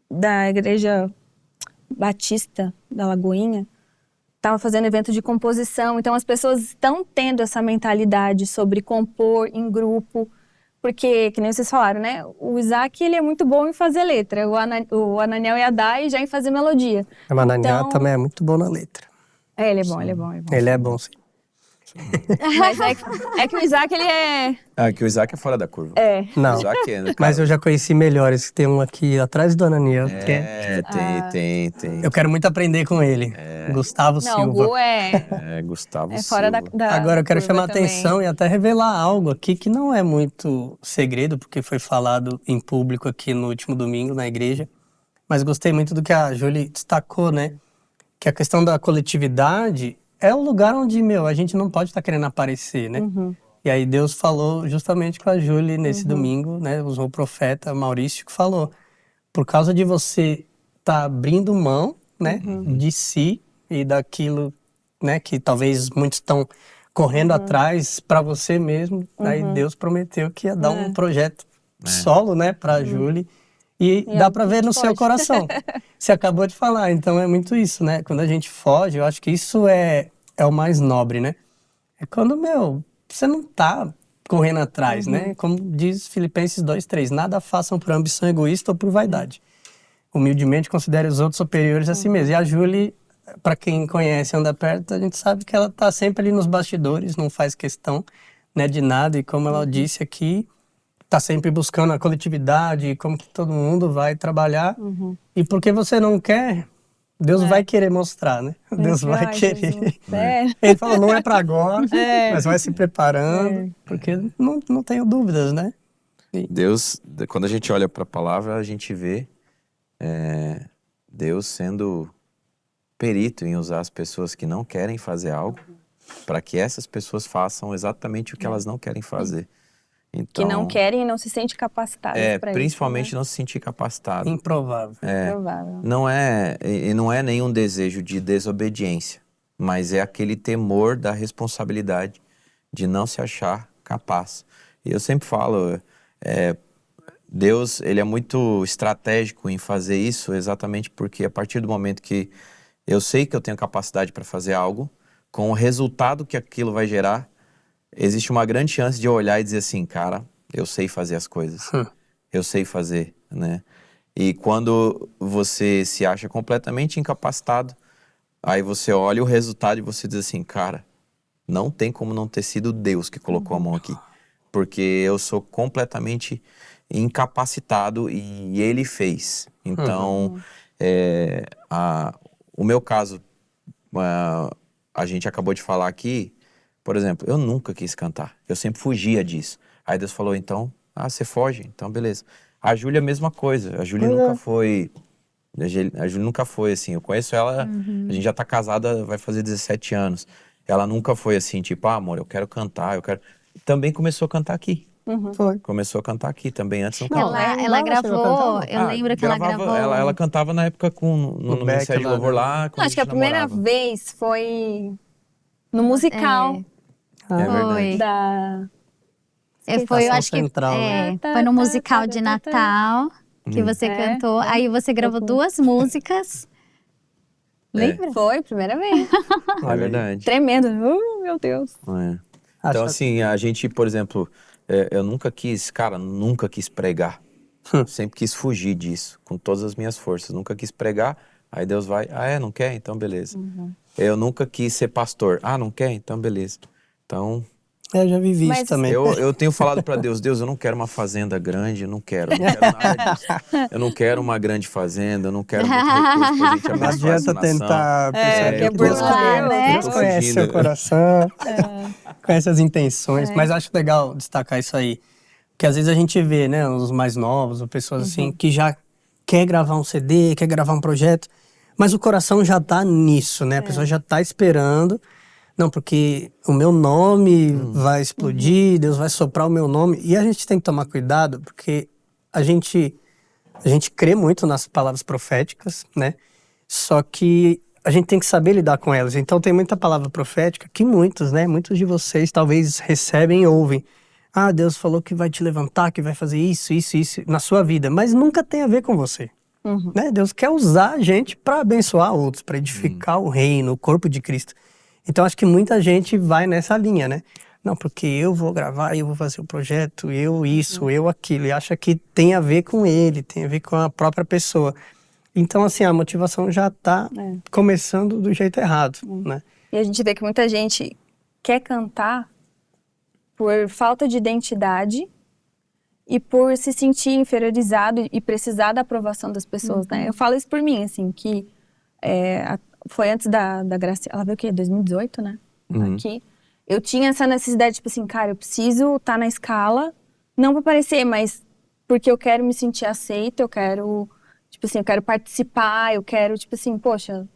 da igreja Batista da Lagoinha estava fazendo evento de composição, então as pessoas estão tendo essa mentalidade sobre compor em grupo, porque, que nem vocês falaram, né, o Isaac, ele é muito bom em fazer letra, o Ananiel e a Dai já em fazer melodia. O Ananiel Então- também é muito bom na letra. Ele é bom, ele é bom, ele é bom. Ele é bom, sim. Mas é que o Isaac, ele é... Que o Isaac é fora da curva. Não, O Isaac é, né, mas cara? eu já conheci melhores. Tem um aqui atrás do Ananiel, que Tem. eu quero muito aprender com ele. Gustavo Não, o Silva. Gu Gustavo é fora Silva. da Agora eu quero curva chamar a também. atenção e até revelar algo aqui que não é muito segredo, porque foi falado em público aqui no último domingo na igreja. Mas gostei muito do que a Júlia destacou, né? Que a questão da coletividade é o lugar onde, a gente não pode estar querendo aparecer, né? E aí Deus falou justamente com a Júlia nesse domingo, né? Usou o profeta Maurício que falou, por causa de você estar abrindo mão, né? De si e daquilo, né? Que talvez muitos estão correndo atrás para você mesmo. Aí Deus prometeu que ia dar um projeto solo, né? Para a Júlia. E dá para ver no seu coração. Você acabou de falar, então é muito isso, né? Quando a gente foge, eu acho que isso é o mais nobre, né? É quando, você não tá correndo atrás, né? Como diz Filipenses 2:3, nada façam por ambição egoísta ou por vaidade. Humildemente considere os outros superiores a si mesmo. E a Júlia, para quem conhece, anda perto, a gente sabe que ela tá sempre ali nos bastidores, não faz questão, né, de nada. E como ela disse aqui, tá sempre buscando a coletividade, como que todo mundo vai trabalhar. E porque você não quer, Deus vai querer mostrar, né? Deus vai Ai, querer. Jesus. Ele falou, não é para agora, mas vai se preparando, porque não tenho dúvidas, né? Deus, quando a gente olha para a palavra, a gente vê Deus sendo perito em usar as pessoas que não querem fazer algo para que essas pessoas façam exatamente o que elas não querem fazer. Então, Que não querem e não se sentem capacitados para isso. principalmente não se sentir capacitado. Improvável. Provável. Não é nenhum desejo de desobediência, mas é aquele temor da responsabilidade de não se achar capaz. E eu sempre falo, Deus, ele é muito estratégico em fazer isso, exatamente porque a partir do momento que eu sei que eu tenho capacidade para fazer algo, com o resultado que aquilo vai gerar, existe uma grande chance de eu olhar e dizer assim, cara, eu sei fazer as coisas. Eu sei fazer, né? E quando você se acha completamente incapacitado, aí você olha o resultado e você diz assim, cara, não tem como não ter sido Deus que colocou a mão aqui. Porque eu sou completamente incapacitado e Ele fez. Então, o meu caso, a gente acabou de falar aqui, por exemplo, eu nunca quis cantar. Eu sempre fugia disso. Aí Deus falou, então, você foge? Então, beleza. A Júlia, a mesma coisa. A Júlia nunca foi... A Júlia nunca foi assim. Eu conheço ela, a gente já tá casada, vai fazer 17 anos. Ela nunca foi assim, tipo, amor, eu quero cantar, eu quero... Também começou a cantar aqui. Foi. Começou a cantar aqui também, antes não cantava. Ela gravou, eu lembro que ela gravou. Ela cantava na época no Ministério de Louvor lá, quando Acho que a primeira namorava. vez foi no musical É verdade. da... Foi, eu acho que Central, né? foi no musical de Natal que você cantou. Aí você gravou 2 músicas. Lembra? Foi, primeira vez. É verdade. Tremendo. Meu Deus. Então, assim, a gente, por exemplo, eu nunca quis pregar. Sempre quis fugir disso, com todas as minhas forças. Nunca quis pregar, aí Deus vai, não quer? Então, beleza. Eu nunca quis ser pastor. Não quer? Então, beleza. Então, Eu já vivi Mas isso também. Eu tenho falado para Deus, eu não quero uma fazenda grande, eu não quero nada disso. Eu não quero uma grande fazenda, eu não quero muito recurso pra gente Não abençoar adianta essa nação. tentar pensar quer que burlar, né? Deus conhece seu coração, conhece as intenções. Mas acho legal destacar isso aí. Porque às vezes a gente vê, né, os mais novos, ou pessoas assim, que já quer gravar um CD, quer gravar um projeto, mas o coração já tá nisso, né? A pessoa já tá esperando. Não, porque o meu nome vai explodir, Deus vai soprar o meu nome. E a gente tem que tomar cuidado, porque a gente crê muito nas palavras proféticas, né? Só que a gente tem que saber lidar com elas. Então tem muita palavra profética que muitos, né? Muitos de vocês talvez recebem e ouvem. Ah, Deus falou que vai te levantar, que vai fazer isso na sua vida. Mas nunca tem a ver com você. Né? Deus quer usar a gente para abençoar outros, para edificar o reino, o corpo de Cristo. Então acho que muita gente vai nessa linha, né? Não, porque eu vou gravar, eu vou fazer o projeto, eu isso, eu aquilo. E acha que tem a ver com ele, tem a ver com a própria pessoa. Então, assim, a motivação já tá começando do jeito errado, né? E a gente vê que muita gente quer cantar por falta de identidade e por se sentir inferiorizado e precisar da aprovação das pessoas, né? Eu falo isso por mim, assim, que foi antes da Graciela, ela veio o quê? 2018, né? Aqui. Eu tinha essa necessidade, tipo assim, cara, eu preciso estar na escala, não pra aparecer, mas porque eu quero me sentir aceita, eu quero, tipo assim, eu quero participar, eu quero, tipo assim, poxa,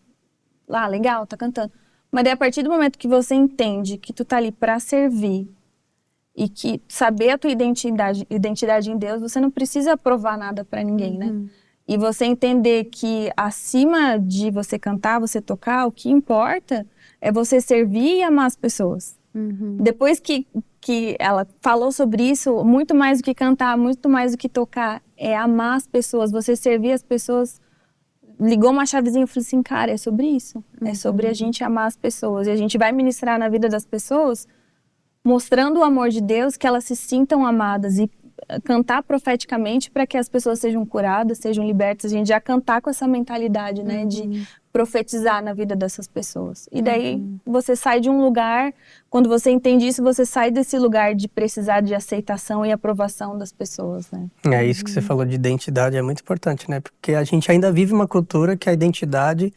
lá, legal, tá cantando. Mas daí, a partir do momento que você entende que tu tá ali pra servir e que saber a tua identidade em Deus, você não precisa provar nada pra ninguém, né? E você entender que acima de você cantar, você tocar, o que importa é você servir e amar as pessoas. Depois que ela falou sobre isso, muito mais do que cantar, muito mais do que tocar, é amar as pessoas, você servir as pessoas. Ligou uma chavezinha e falei assim, cara, é sobre isso. É sobre a gente amar as pessoas. E a gente vai ministrar na vida das pessoas, mostrando o amor de Deus, que elas se sintam amadas e cantar profeticamente para que as pessoas sejam curadas, sejam libertas. A gente já cantar com essa mentalidade, né, de profetizar na vida dessas pessoas. E daí você sai de um lugar, quando você entende isso, você sai desse lugar de precisar de aceitação e aprovação das pessoas, né? É isso que você falou de identidade, é muito importante, né? Porque a gente ainda vive uma cultura que a identidade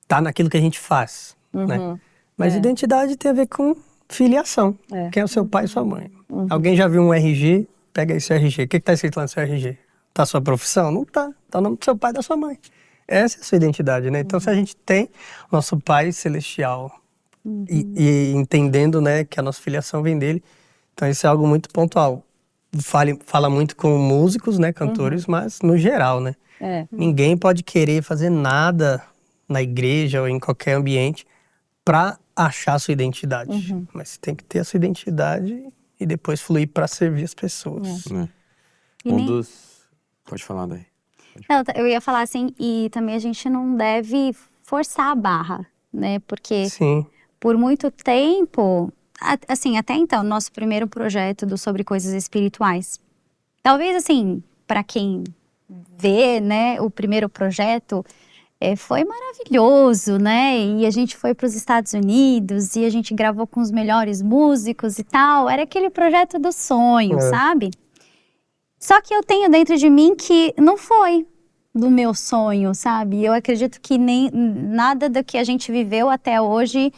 tá naquilo que a gente faz, né? Mas identidade tem a ver com filiação. Quem é o seu pai e sua mãe? Alguém já viu um RG? Pega esse RG. O que tá escrito lá no seu RG? Tá a sua profissão? Não tá. Tá o nome do seu pai e da sua mãe. Essa é a sua identidade, né? Então, se a gente tem nosso Pai Celestial e entendendo, né, que a nossa filiação vem dele, então isso é algo muito pontual. Fala muito com músicos, né, cantores, mas no geral, né? Ninguém pode querer fazer nada na igreja ou em qualquer ambiente para achar a sua identidade. Mas você tem que ter a sua identidade e depois fluir para servir as pessoas. Pode falar daí. Não, eu ia falar assim, e também a gente não deve forçar a barra, né? Porque por muito tempo, assim, até então, nosso primeiro projeto Sobre Coisas Espirituais. Talvez, assim, para quem vê, né, o primeiro projeto, foi maravilhoso, né? E a gente foi para os Estados Unidos e a gente gravou com os melhores músicos e tal. Era aquele projeto do sonho, sabe? Só que eu tenho dentro de mim que não foi do meu sonho, sabe? Eu acredito que nem nada do que a gente viveu até hoje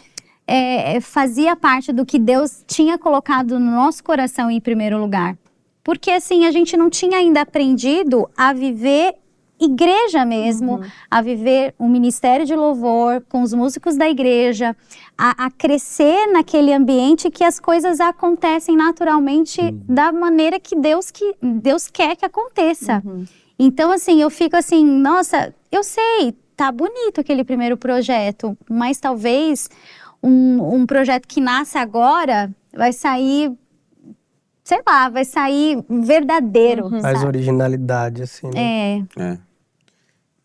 fazia parte do que Deus tinha colocado no nosso coração em primeiro lugar. Porque, assim, a gente não tinha ainda aprendido a viver igreja mesmo, a viver um ministério de louvor com os músicos da igreja, a crescer naquele ambiente que as coisas acontecem naturalmente da maneira que Deus quer que aconteça. Então, assim, eu fico assim, nossa, eu sei, tá bonito aquele primeiro projeto, mas talvez um projeto que nasce agora vai sair, sei lá, vai sair verdadeiro. Mais originalidade, assim, né?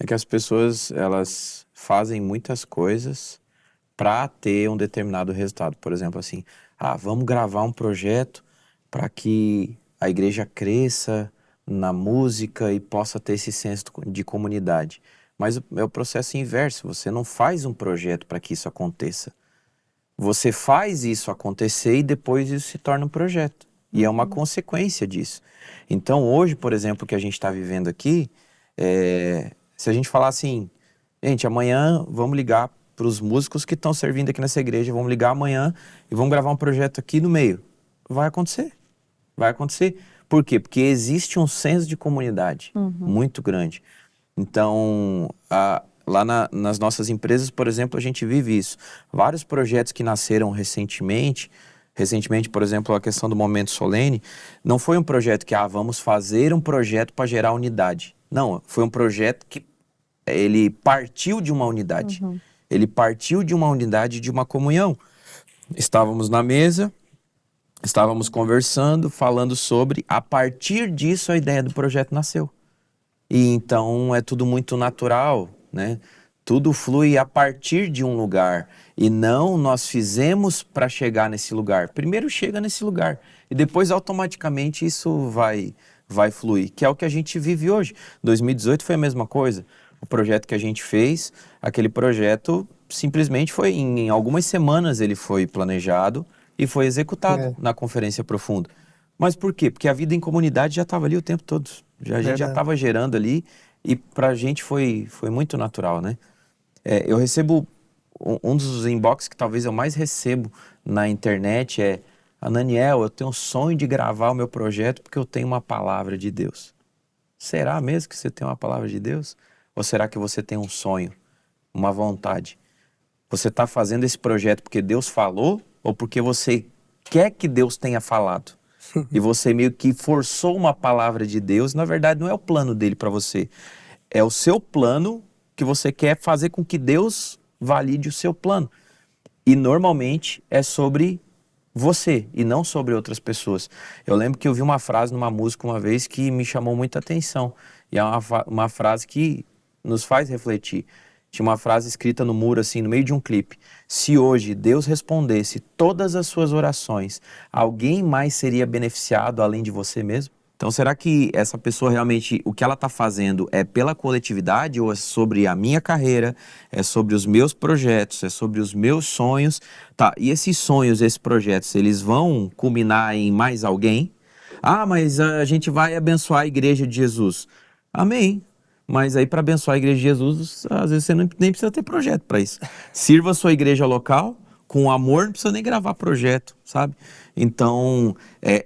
É que as pessoas, elas fazem muitas coisas para ter um determinado resultado. Por exemplo, assim, vamos gravar um projeto para que a igreja cresça na música e possa ter esse senso de comunidade. Mas é o processo inverso, você não faz um projeto para que isso aconteça. você faz isso acontecer e depois isso se torna um projeto. E é uma consequência disso. Então hoje, por exemplo, o que a gente está vivendo aqui, se a gente falar assim, gente, amanhã vamos ligar para os músicos que estão servindo aqui nessa igreja, vamos ligar amanhã e vamos gravar um projeto aqui no meio. Vai acontecer. Vai acontecer. Por quê? Porque existe um senso de comunidade muito grande. Então, lá nas nossas empresas, por exemplo, a gente vive isso. Vários projetos que nasceram recentemente, por exemplo, a questão do Momento Solene, não foi um projeto que, vamos fazer um projeto para gerar unidade. Não, foi um projeto que ele partiu de uma unidade. Ele partiu de uma unidade, de uma comunhão. Estávamos na mesa, estávamos conversando, falando sobre, a partir disso a ideia do projeto nasceu. E então é tudo muito natural, né? Tudo flui a partir de um lugar e não nós fizemos para chegar nesse lugar. Primeiro chega nesse lugar e depois automaticamente isso vai fluir, que é o que a gente vive hoje. 2018 foi a mesma coisa. O projeto que a gente fez, aquele projeto simplesmente foi, em algumas semanas ele foi planejado e foi executado na Conferência Profunda. Mas por quê? Porque a vida em comunidade já estava ali o tempo todo. A gente já estava gerando ali e pra gente foi muito natural, né? Eu recebo, um dos inbox que talvez eu mais recebo na internet é: Ananiel, eu tenho um sonho de gravar o meu projeto porque eu tenho uma palavra de Deus. Será mesmo que você tem uma palavra de Deus? Ou será que você tem um sonho, uma vontade? Você está fazendo esse projeto porque Deus falou ou porque você quer que Deus tenha falado? E você meio que forçou uma palavra de Deus, na verdade não é o plano dele para você. É o seu plano que você quer fazer com que Deus valide o seu plano. E normalmente é sobre você e não sobre outras pessoas. Eu lembro que eu vi uma frase numa música uma vez que me chamou muita atenção. E é uma frase que nos faz refletir. Tinha uma frase escrita no muro, assim, no meio de um clipe. Se hoje Deus respondesse todas as suas orações, alguém mais seria beneficiado além de você mesmo? Então, será que essa pessoa realmente, o que ela está fazendo é pela coletividade ou é sobre a minha carreira, é sobre os meus projetos, é sobre os meus sonhos? Tá, e esses sonhos, esses projetos, eles vão culminar em mais alguém? Mas a gente vai abençoar a Igreja de Jesus. Amém. Mas aí para abençoar a Igreja de Jesus, às vezes você nem precisa ter projeto para isso. Sirva a sua igreja local, com amor, não precisa nem gravar projeto, sabe? Então,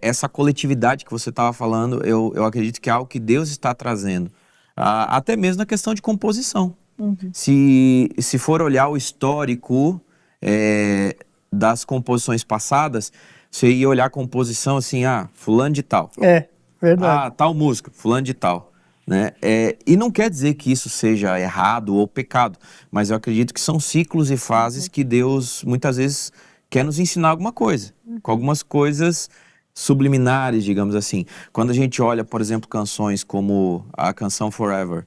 essa coletividade que você estava falando, eu acredito que é algo que Deus está trazendo. Até mesmo na questão de composição. Se for olhar o histórico das composições passadas, você ia olhar a composição assim, fulano de tal. Verdade. Tal música, fulano de tal. Né? E não quer dizer que isso seja errado ou pecado, mas eu acredito que são ciclos e fases que Deus muitas vezes quer nos ensinar alguma coisa, com algumas coisas subliminares, digamos assim. Quando a gente olha, por exemplo, canções como a canção Forever,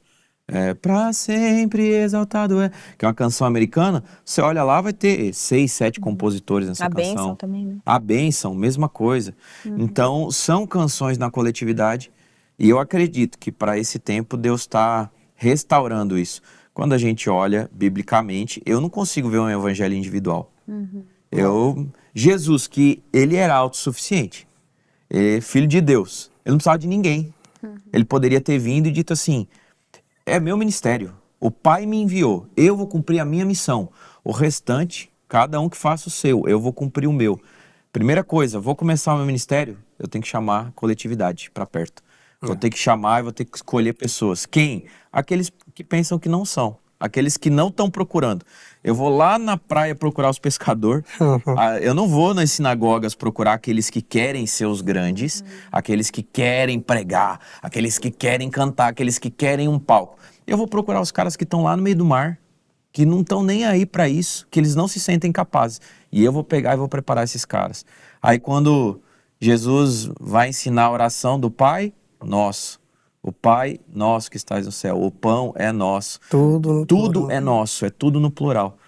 pra sempre exaltado que é uma canção americana, você olha lá, vai ter 6, 7 compositores nessa canção. A Bênção também, né? A Bênção, mesma coisa. Então, são canções na coletividade. E eu acredito que para esse tempo Deus está restaurando isso. Quando a gente olha biblicamente, eu não consigo ver um evangelho individual. Jesus, que ele era autossuficiente, filho de Deus, ele não precisava de ninguém. Ele poderia ter vindo e dito assim: é meu ministério, o Pai me enviou, eu vou cumprir a minha missão. O restante, cada um que faça o seu, eu vou cumprir o meu. Primeira coisa, vou começar o meu ministério, eu tenho que chamar a coletividade para perto. Vou ter que chamar e vou ter que escolher pessoas. Quem? Aqueles que pensam que não são. Aqueles que não estão procurando. Eu vou lá na praia procurar os pescadores. Eu não vou nas sinagogas procurar aqueles que querem ser os grandes, aqueles que querem pregar, aqueles que querem cantar, aqueles que querem um palco. Eu vou procurar os caras que estão lá no meio do mar, que não estão nem aí para isso, que eles não se sentem capazes. E eu vou pegar e vou preparar esses caras. Aí quando Jesus vai ensinar a oração do Pai Nosso, o Pai nosso que estás no céu, o pão é nosso, tudo é nosso, é tudo no plural.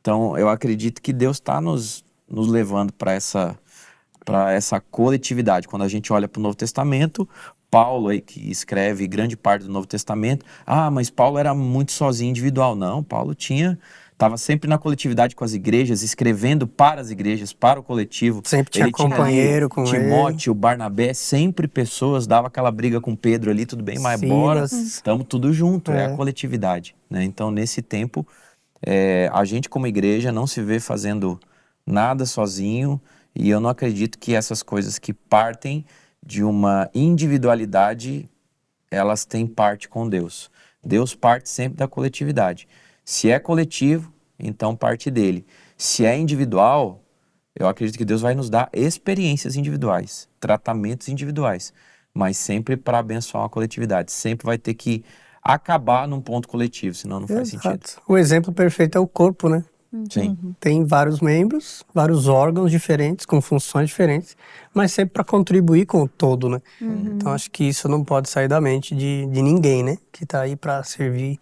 Então eu acredito que Deus está nos levando para essa coletividade. Quando a gente olha para o Novo Testamento, Paulo aí que escreve grande parte do Novo Testamento, mas Paulo era muito sozinho, individual. Não, Paulo tinha estava sempre na coletividade com as igrejas, escrevendo para as igrejas, para o coletivo. Sempre tinha companheiro com ele. Timóteo, Barnabé, sempre pessoas, dava aquela briga com Pedro ali, tudo bem, mas bora, estamos tudo junto, é a coletividade, né? Então, nesse tempo, a gente como igreja não se vê fazendo nada sozinho, e eu não acredito que essas coisas que partem de uma individualidade, elas têm parte com Deus. Deus parte sempre da coletividade. Se é coletivo, então parte dele. Se é individual, eu acredito que Deus vai nos dar experiências individuais, tratamentos individuais, mas sempre para abençoar a coletividade. Sempre vai ter que acabar num ponto coletivo, senão não faz sentido. O exemplo perfeito é o corpo, né? Sim. Tem vários membros, vários órgãos diferentes, com funções diferentes, mas sempre para contribuir com o todo, né? Então acho que isso não pode sair da mente de ninguém, né? Que está aí para servir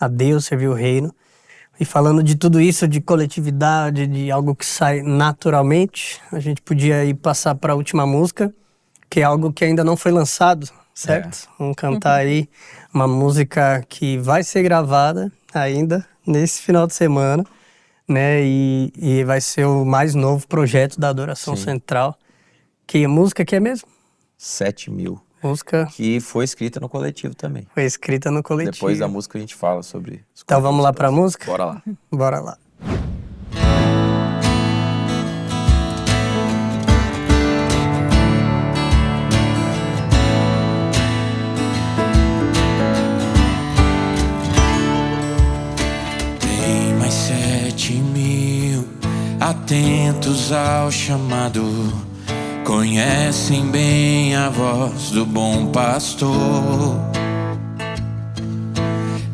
a Deus, servir o reino. E falando de tudo isso, de coletividade, de algo que sai naturalmente, a gente podia ir passar para a última música, que é algo que ainda não foi lançado, certo? Vamos cantar aí uma música que vai ser gravada ainda nesse final de semana, né? E vai ser o mais novo projeto da Adoração Central. Que música que é mesmo? 7.000. Música Que foi escrita no coletivo também. foi escrita no coletivo. Depois da música a gente fala sobre... Então vamos lá para a música? Bora lá. Bora lá. Tem mais 7.000 atentos ao chamado, conhecem bem a voz do bom pastor.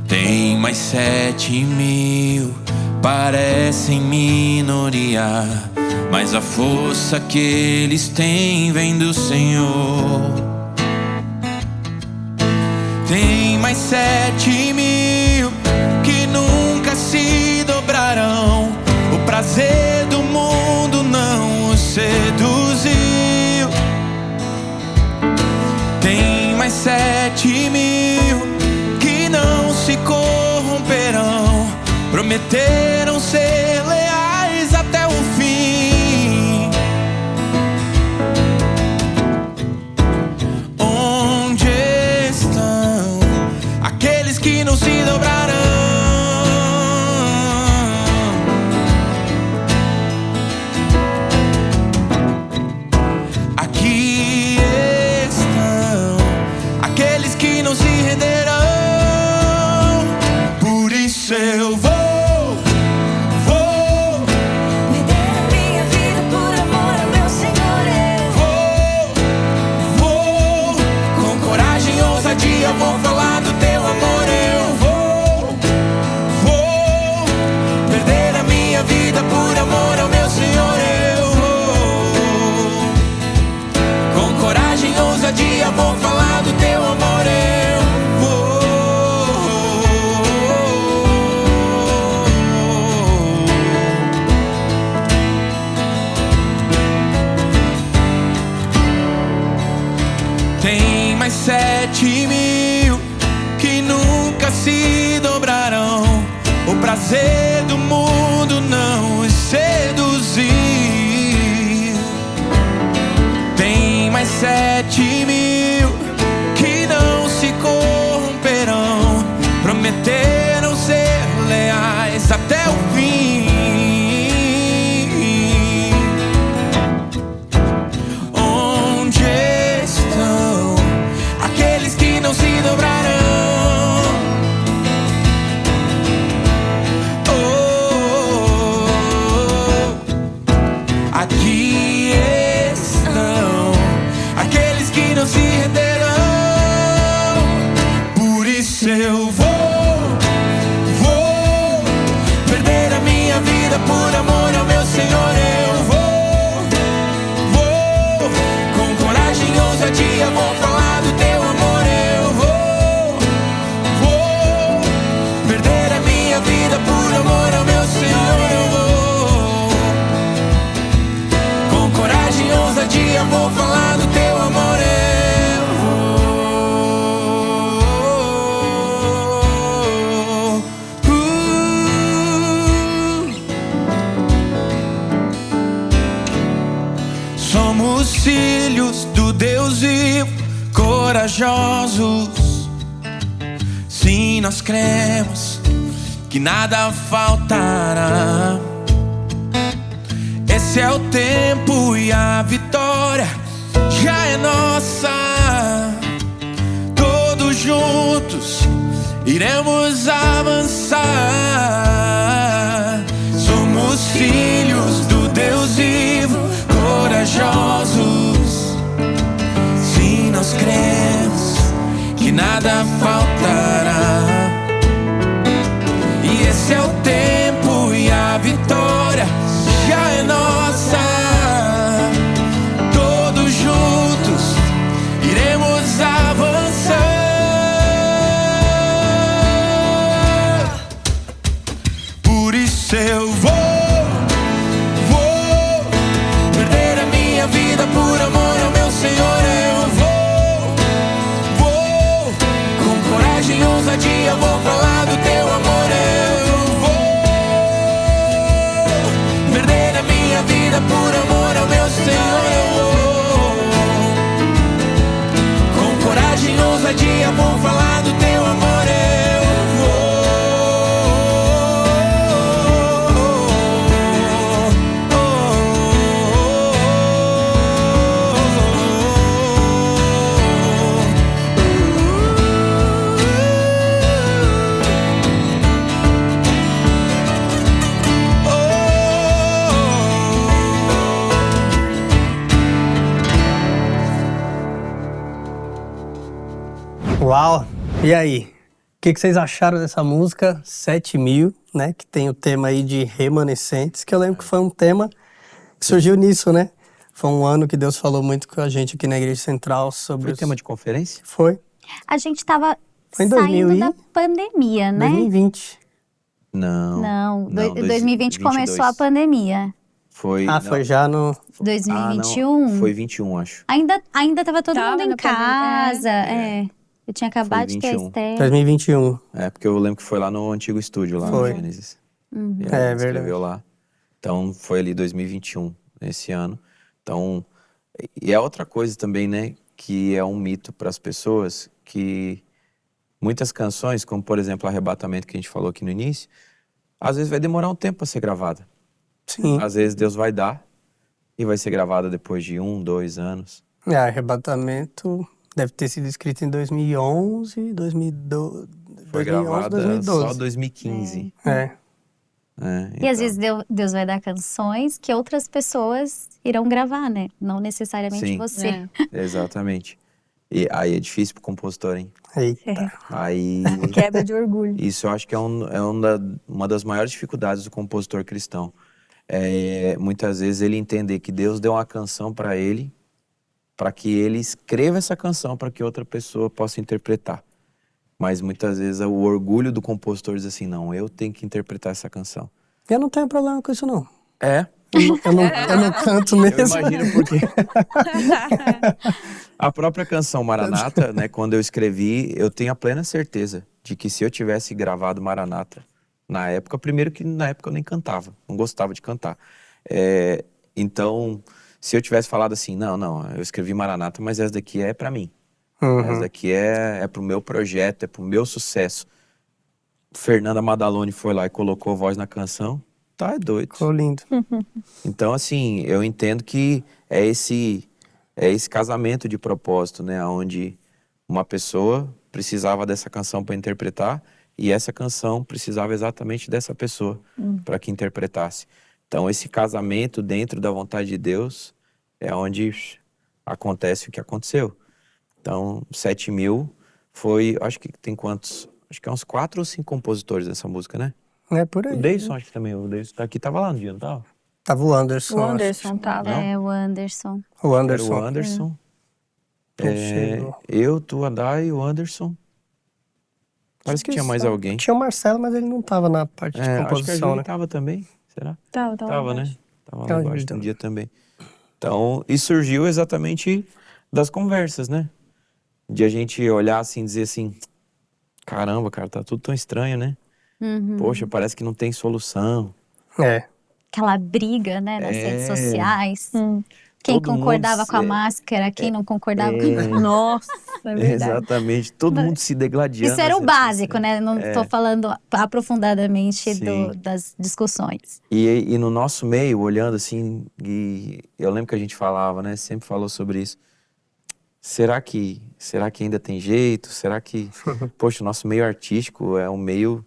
Tem mais 7.000, parecem minoria, mas a força que eles têm vem do Senhor. Tem mais 7.000 que nunca se dobrarão, o prazer do mundo não os seduziu. Tem mais 7.000 que não se corromperão, prometeram ser leais até o fim. Onde estão aqueles que não se dobrarão? Aqui estão aqueles que não se renderão. Por isso eu vou Perder a minha vida por amor ao meu Senhor. Eu vou com coragem e ousadia, vou falar do teu amor. Eu vou perder a minha vida por amor ao meu Senhor. Eu vou com coragem e ousadia, vou falar do teu amor. Eu vou. Tem mais 7.000 que nunca se dobrarão, o prazer do mundo não os seduziu. Tem mais 7.000 que não se corromperão, prometeram ser leais até o fim. Onde estão aqueles que não se dobrarão? Aqui estão aqueles que corajosos. Sim, nós cremos que nada faltará. Esse é o tempo e a vitória já é nossa. Todos juntos iremos avançar. Somos filhos do Deus vivo, corajosos. Sim, nós cremos que nada faltará. E esse é o tempo e a vitória já é nossa. Todos juntos iremos avançar. Por isso eu vou perder a minha vida por amor ao meu Senhor. Eu vou com coragem e ousadia, vou falar do teu amor. Por amor ao meu Senhor, com coragem e ousadia vou falar do teu amor. Uau! E aí? O que vocês acharam dessa música 7000, né? Que tem o tema aí de remanescentes, que eu lembro que foi um tema que surgiu nisso, né? Foi um ano que Deus falou muito com a gente aqui na Igreja Central sobre Foi tema de conferência? Foi. A gente tava Foi em saindo 2000 da pandemia, né? 2020. Não, 2020 2022. começou a pandemia. Foi. Ah, não. foi já no... 2021. Foi 21, acho. Ainda tava todo Tava mundo em na pandemia, casa. Eu tinha acabado de ter 21. estreia. 2021. É, porque eu lembro que foi lá no antigo estúdio, lá Foi. no Gênesis. Uhum. E aí É, ele verdade. escreveu lá. Então, foi ali 2021, esse ano. Então, e é outra coisa também, né? Que é um mito para as pessoas, que muitas canções, como por exemplo Arrebatamento, que a gente falou aqui no início, às vezes vai demorar um tempo para ser gravada. Sim. Às vezes Deus vai dar e vai ser gravada depois de 1, 2 anos. Arrebatamento deve ter sido escrito em 2011, 2012... Foi 2011, gravada 2012. só 2015. É. É, E às então, vezes Deus vai dar canções que outras pessoas irão gravar, né? Não necessariamente Sim. você. exatamente. E aí é difícil pro compositor, hein? Eita. Aí Quebra de orgulho. isso eu acho que é uma das maiores dificuldades do compositor cristão. Muitas vezes ele entender que Deus deu uma canção para ele, para que ele escreva essa canção para que outra pessoa possa interpretar. Mas muitas vezes o orgulho do compositor diz assim, não, eu tenho que interpretar essa canção. Eu não tenho problema com isso, não. É, Eu não canto eu mesmo. imagino porque a própria canção Maranata, né, quando eu escrevi, eu tenho a plena certeza de que se eu tivesse gravado Maranata na época, primeiro que na época eu nem cantava, não gostava de cantar. Então, se eu tivesse falado assim, não, eu escrevi Maranata, mas essa daqui é pra mim. Essa daqui é pro meu projeto, é pro meu sucesso. Fernanda Madaloni foi lá e colocou voz na canção, tá, é doido. Ficou lindo. Então, assim, eu entendo que é esse casamento de propósito, né? Onde uma pessoa precisava dessa canção para interpretar e essa canção precisava exatamente dessa pessoa para que interpretasse. Então, esse casamento dentro da vontade de Deus é onde acontece o que aconteceu. Então, 7000 foi, acho que tem quantos? Acho que é uns 4 ou 5 compositores dessa música, né? É por aí. O Deison, acho que também, o Deison tá aqui, tava lá no dia, não tava? Tava o Anderson. O acho. Anderson tava. É, o Anderson. O Anderson. Era o Anderson. Chegou. Eu, tu, Adai, o Anderson. Parece que tinha mais só. alguém. Tinha o Marcelo, mas ele não tava na parte de Acho que a composição, Júlia né? tava também, será? Tava Né? Tava lá Tava embaixo então. no dia também. Então, e surgiu exatamente das conversas, né? De a gente olhar assim e dizer assim, caramba, cara, tá tudo tão estranho, né? Poxa, parece que não tem solução. É. Aquela briga, né, nas redes sociais. Quem todo mundo concordava com a se- máscara, quem não concordava com a Nossa, é verdade. Exatamente, todo mundo se degladiando. Isso era o nas redes básico, sociais. né? Não estou falando aprofundadamente Sim. das discussões. E no nosso meio, olhando assim, e eu lembro que a gente falava, né? Sempre falou sobre isso. Será que ainda tem jeito? Será que, poxa, o nosso meio artístico é um meio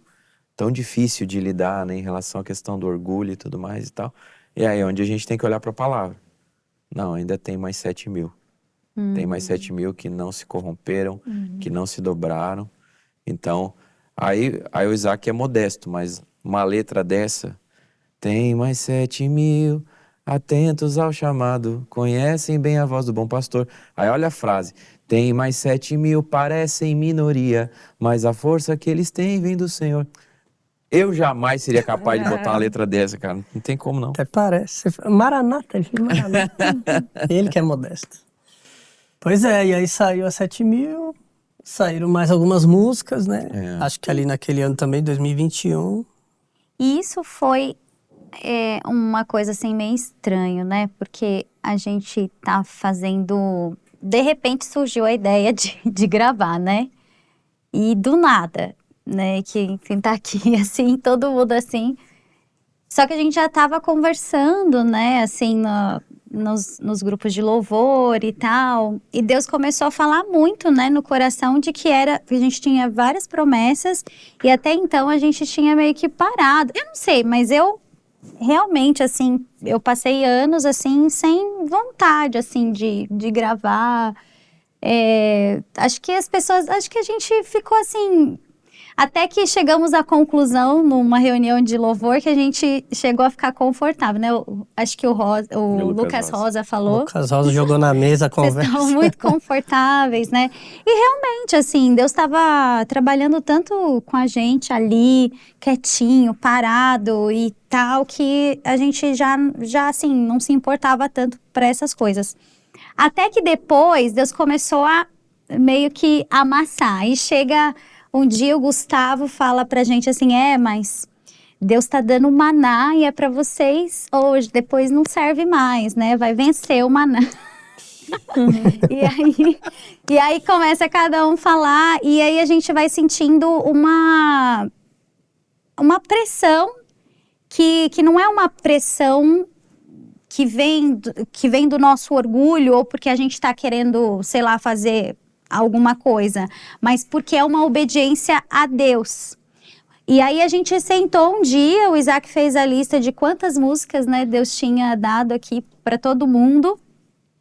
tão difícil de lidar, né, em relação à questão do orgulho e tudo mais e tal. E aí é onde a gente tem que olhar para a palavra. Não, ainda tem mais 7.000. Tem mais 7.000 que não se corromperam, que não se dobraram. Então, aí o Isaac é modesto, mas uma letra dessa, tem mais 7.000, atentos ao chamado, conhecem bem a voz do bom pastor. Aí olha a frase, tem mais 7.000, parecem minoria, mas a força que eles têm vem do Senhor. Eu jamais seria capaz de botar uma letra dessa, cara. Não tem como, não. Até parece. Maranata, ele fez Maranata. Ele que é modesto. Pois é, e aí saiu a 7.000, saíram mais algumas músicas, né? É. Acho que ali naquele ano também, 2021. E isso foi uma coisa assim meio estranho, né? Porque a gente tá fazendo... De repente surgiu a ideia de gravar, né? E do nada, né? Que enfim, tá aqui assim, todo mundo assim. Só que a gente já tava conversando, né? Assim, nos grupos de louvor e tal. E Deus começou a falar muito, né? No coração de que a gente tinha várias promessas. E até então a gente tinha meio que parado. Eu não sei, mas eu... Realmente, assim, eu passei anos, assim, sem vontade, assim, de gravar. Acho que a gente ficou, assim... Até que chegamos à conclusão, numa reunião de louvor, que a gente chegou a ficar confortável, né? Acho que o Lucas Rosa falou. Lucas Rosa jogou na mesa a Vocês conversa. estão muito confortáveis, né? E realmente, assim, Deus estava trabalhando tanto com a gente ali, quietinho, parado e tal, que a gente já assim, não se importava tanto para essas coisas. Até que depois, Deus começou a meio que amassar. E chega um dia o Gustavo fala pra gente assim, mas... Deus tá dando maná e é para vocês hoje, depois não serve mais, né? Vai vencer o maná. E aí começa cada um falar, e aí a gente vai sentindo uma pressão que não é uma pressão que vem do nosso orgulho ou porque a gente está querendo, sei lá, fazer alguma coisa, mas porque é uma obediência a Deus. E aí a gente sentou um dia, o Isaac fez a lista de quantas músicas, né, Deus tinha dado aqui para todo mundo.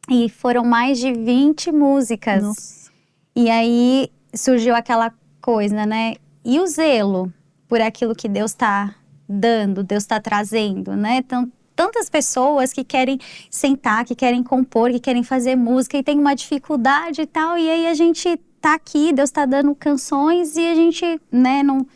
E foram mais de 20 músicas. Nossa. E aí surgiu aquela coisa, né? E o zelo por aquilo que Deus está dando, Deus está trazendo, né? Então, tantas pessoas que querem sentar, que querem compor, que querem fazer música e tem uma dificuldade e tal. E aí a gente tá aqui, Deus está dando canções e a gente, né, não...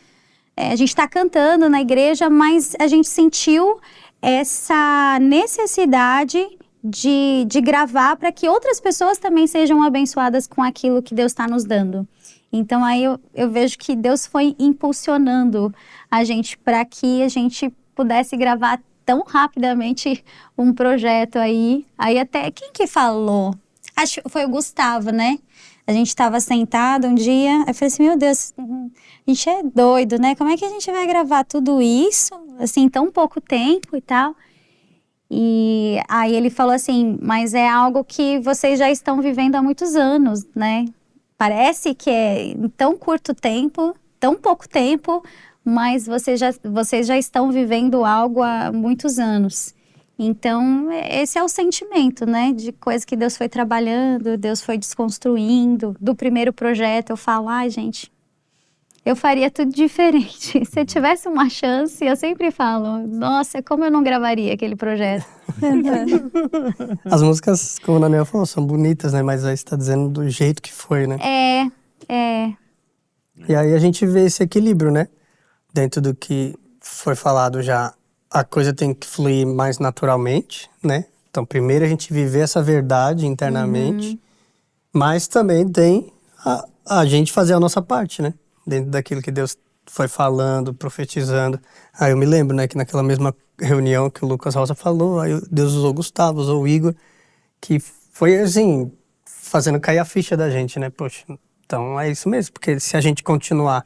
a gente está cantando na igreja, mas a gente sentiu essa necessidade de gravar para que outras pessoas também sejam abençoadas com aquilo que Deus está nos dando. Então aí eu vejo que Deus foi impulsionando a gente para que a gente pudesse gravar tão rapidamente um projeto aí. Aí até, quem que falou? Acho que foi o Gustavo, né? A gente estava sentado um dia, eu falei assim, meu Deus, a gente é doido, né? Como é que a gente vai gravar tudo isso, assim, em tão pouco tempo e tal? E aí ele falou assim, mas é algo que vocês já estão vivendo há muitos anos, né? Parece que é em tão curto tempo, tão pouco tempo, mas vocês já estão vivendo algo há muitos anos. Então, esse é o sentimento, né? De coisa que Deus foi trabalhando, Deus foi desconstruindo. Do primeiro projeto, eu falo, gente, eu faria tudo diferente. Se eu tivesse uma chance, eu sempre falo, nossa, como eu não gravaria aquele projeto? As músicas, como o Daniel falou, são bonitas, né? Mas aí você tá dizendo do jeito que foi, né? E aí a gente vê esse equilíbrio, né? Dentro do que foi falado já, a coisa tem que fluir mais naturalmente, né? Então, primeiro a gente viver essa verdade internamente, mas também tem a gente fazer a nossa parte, né? Dentro daquilo que Deus foi falando, profetizando. Aí eu me lembro, né, que naquela mesma reunião que o Lucas Rosa falou, aí Deus usou o Gustavo, usou o Igor, que foi assim, fazendo cair a ficha da gente, né? Poxa, então é isso mesmo, porque se a gente continuar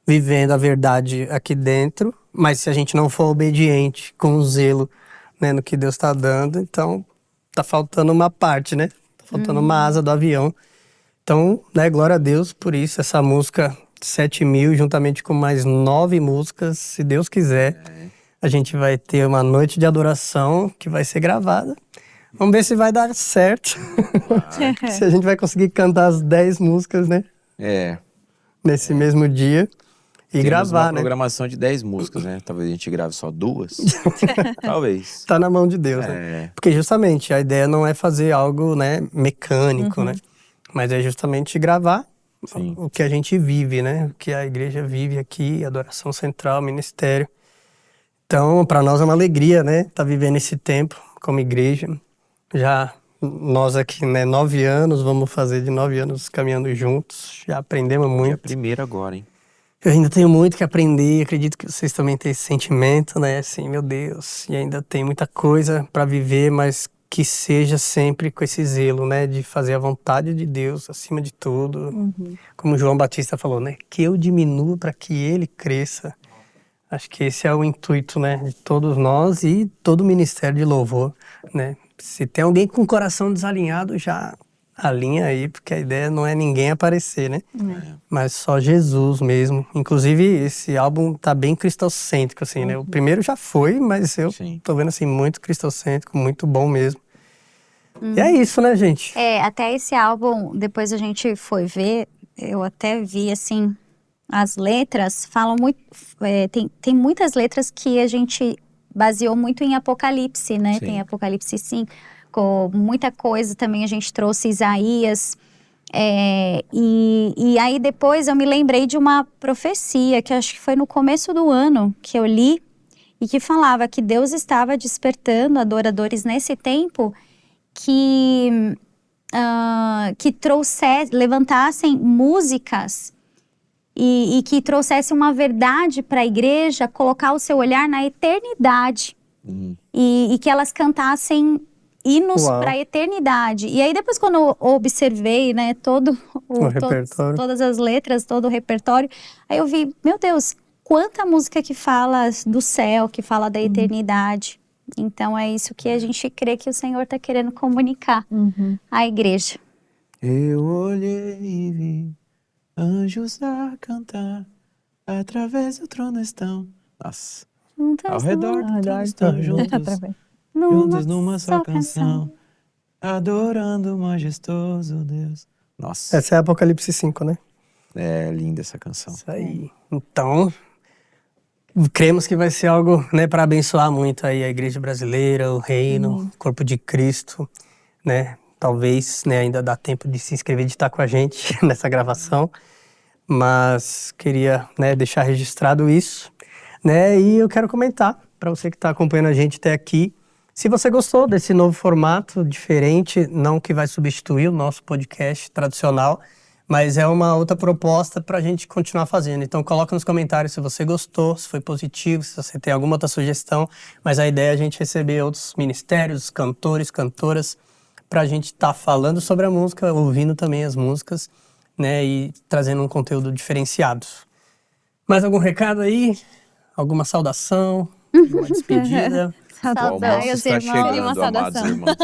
vivendo a verdade aqui dentro, mas se a gente não for obediente com zelo, né, no que Deus está dando, então tá faltando uma parte, né? Tá faltando uma asa do avião. Então, né, glória a Deus por isso, essa música 7.000, juntamente com mais 9 músicas, se Deus quiser, a gente vai ter uma noite de adoração que vai ser gravada. Vamos ver se vai dar certo. Se a gente vai conseguir cantar as 10 músicas, né? Nesse mesmo dia. E Temos gravar, uma né? programação de 10 músicas, né? Talvez a gente grave só 2. Talvez. Tá na mão de Deus, né? Porque justamente a ideia não é fazer algo, né, mecânico, né? Mas é justamente gravar Sim. o que a gente vive, né? O que a igreja vive aqui, adoração central, ministério. Então, para nós é uma alegria, né? Tá vivendo esse tempo como igreja. Já nós aqui, né, 9 anos, vamos fazer de 9 anos caminhando juntos. Já aprendemos É a muito. primeira agora, hein? Eu ainda tenho muito que aprender, acredito que vocês também têm esse sentimento, né? Assim, meu Deus, e ainda tem muita coisa para viver, mas que seja sempre com esse zelo, né? De fazer a vontade de Deus acima de tudo. Como João Batista falou, né? Que eu diminua para que ele cresça. Acho que esse é o intuito, né? De todos nós e todo o ministério de louvor, né? Se tem alguém com o coração desalinhado, já alinha aí, porque a ideia não é ninguém aparecer, né? Mas só Jesus mesmo. Inclusive, esse álbum tá bem cristocêntrico, assim, né? O primeiro já foi, mas eu tô vendo, assim, muito cristocêntrico, muito bom mesmo. E é isso, né, gente? Até esse álbum, depois a gente foi ver, eu até vi, assim, as letras falam muito... tem muitas letras que a gente baseou muito em Apocalipse, né? Sim. Tem Apocalipse 5, com muita coisa também a gente trouxe Isaías. E aí depois eu me lembrei de uma profecia, que acho que foi no começo do ano, que eu li, e que falava que Deus estava despertando adoradores nesse tempo que levantassem músicas e que trouxesse uma verdade para a igreja, colocar o seu olhar na eternidade. E que elas cantassem hinos para a eternidade. E aí depois quando eu observei, né, todo O repertório. todas as letras, todo o repertório, aí eu vi, meu Deus, quanta música que fala do céu, que fala da eternidade. Então é isso que a gente crê que o Senhor está querendo comunicar à igreja. Eu olhei e vi anjos a cantar, através do trono estão. Nossa. Ao redor do trono estão juntos numa só canção, adorando o majestoso Deus. Nossa. Essa é Apocalipse 5, né? É linda essa canção. Isso aí. Então, cremos que vai ser algo, né, para abençoar muito aí a igreja brasileira, o reino, o corpo de Cristo, né? Talvez, né, ainda dá tempo de se inscrever, de estar com a gente nessa gravação, mas queria, né, deixar registrado isso, né? E eu quero comentar para você que está acompanhando a gente até aqui, se você gostou desse novo formato diferente, não que vai substituir o nosso podcast tradicional, mas é uma outra proposta para a gente continuar fazendo. Então coloca nos comentários se você gostou, se foi positivo, se você tem alguma outra sugestão. Mas a ideia é a gente receber outros ministérios, cantores, cantoras, para a gente estar falando sobre a música, ouvindo também as músicas, né, e trazendo um conteúdo diferenciado. Mais algum recado aí? Alguma saudação? Alguma despedida? O almoço está chegando, amados irmãos.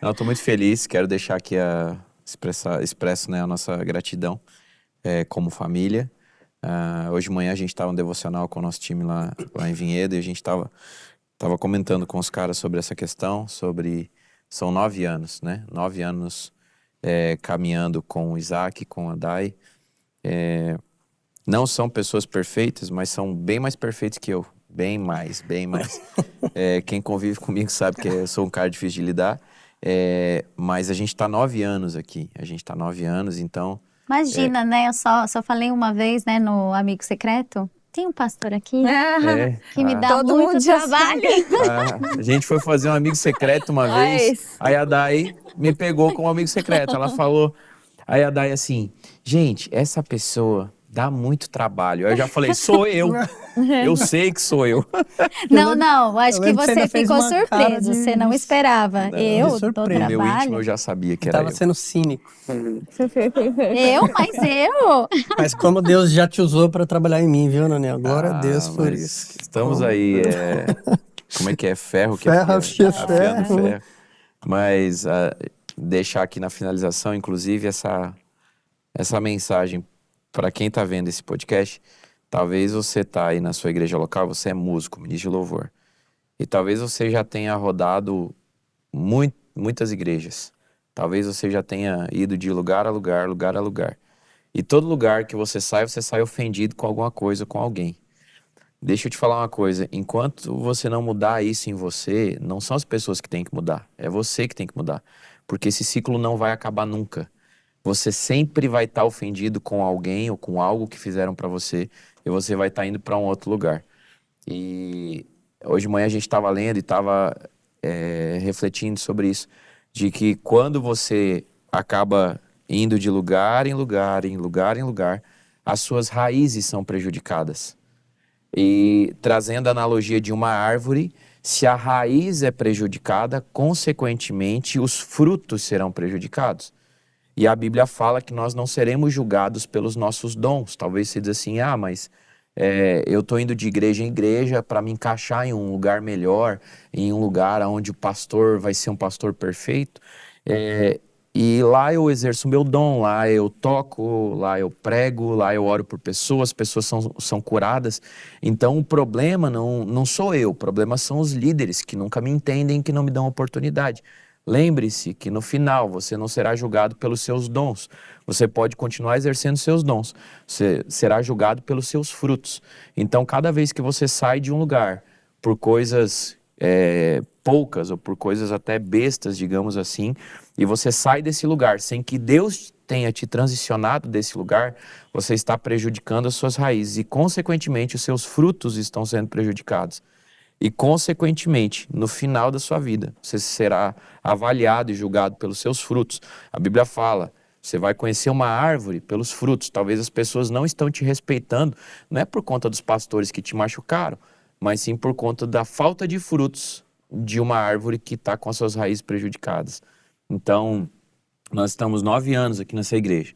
Eu estou muito feliz, quero deixar aqui expresso, né, a nossa gratidão como família. Hoje de manhã a gente estava no devocional com o nosso time lá em Vinhedo e a gente estava comentando com os caras sobre essa questão, são 9 anos, né? 9 anos caminhando com o Isaac, com a Dai. Não são pessoas perfeitas, mas são bem mais perfeitos que eu. Bem mais. Quem convive comigo sabe que eu sou um cara difícil de lidar. Mas a gente está 9 anos aqui. Então... Imagina, né? Eu só falei uma vez, né, no Amigo Secreto. Tem um pastor aqui que me dá Todo muito mundo já trabalho. A gente foi fazer um amigo secreto uma vez. Aí a Dai me pegou como amigo secreto. Ela falou... Aí a Dai assim... Gente, essa pessoa dá muito trabalho. Aí eu já falei, sou eu. Eu sei que sou eu. Não, acho eu que lembro que você você ainda fez ficou uma cara surpreso, de- você não esperava. Eu de dou surpresa. No meu íntimo trabalho? eu já sabia que era Tava eu. sendo cínico. Mas eu? Mas como Deus já te usou para trabalhar em mim, viu, Daniel? Glória a Deus por Mas isso. estamos Como- aí, como é que é? Ferro que Ferro afia afiando ferro. ferro. Mas deixar aqui na finalização, inclusive, essa mensagem para quem está vendo esse podcast. Talvez você está aí na sua igreja local, você é músico, ministro de louvor. E talvez você já tenha rodado muitas igrejas. Talvez você já tenha ido de lugar a lugar, lugar a lugar. E todo lugar que você sai ofendido com alguma coisa, com alguém. Deixa eu te falar uma coisa, enquanto você não mudar isso em você, não são as pessoas que têm que mudar, é você que tem que mudar. Porque esse ciclo não vai acabar nunca. Você sempre vai estar ofendido com alguém ou com algo que fizeram pra você e você vai estar indo para um outro lugar. E hoje de manhã a gente estava lendo e estava refletindo sobre isso, de que quando você acaba indo de lugar em lugar, em lugar em lugar, as suas raízes são prejudicadas. E trazendo a analogia de uma árvore, se a raiz é prejudicada, consequentemente os frutos serão prejudicados. E a Bíblia fala que nós não seremos julgados pelos nossos dons. Talvez você diga assim, mas eu estou indo de igreja em igreja para me encaixar em um lugar melhor, em um lugar onde o pastor vai ser um pastor perfeito. E lá eu exerço o meu dom, lá eu toco, lá eu prego, lá eu oro por pessoas, pessoas são curadas. Então o problema não sou eu, o problema são os líderes que nunca me entendem, que não me dão oportunidade. Lembre-se que no final você não será julgado pelos seus dons. Você pode continuar exercendo seus dons. Você será julgado pelos seus frutos. Então cada vez que você sai de um lugar por coisas poucas ou por coisas até bestas, digamos assim, e você sai desse lugar sem que Deus tenha te transicionado desse lugar, você está prejudicando as suas raízes e, consequentemente, os seus frutos estão sendo prejudicados. E, consequentemente, no final da sua vida, você será avaliado e julgado pelos seus frutos. A Bíblia fala, você vai conhecer uma árvore pelos frutos. Talvez as pessoas não estão te respeitando, não é por conta dos pastores que te machucaram, mas sim por conta da falta de frutos de uma árvore que está com as suas raízes prejudicadas. Então, nós estamos 9 anos aqui nessa igreja.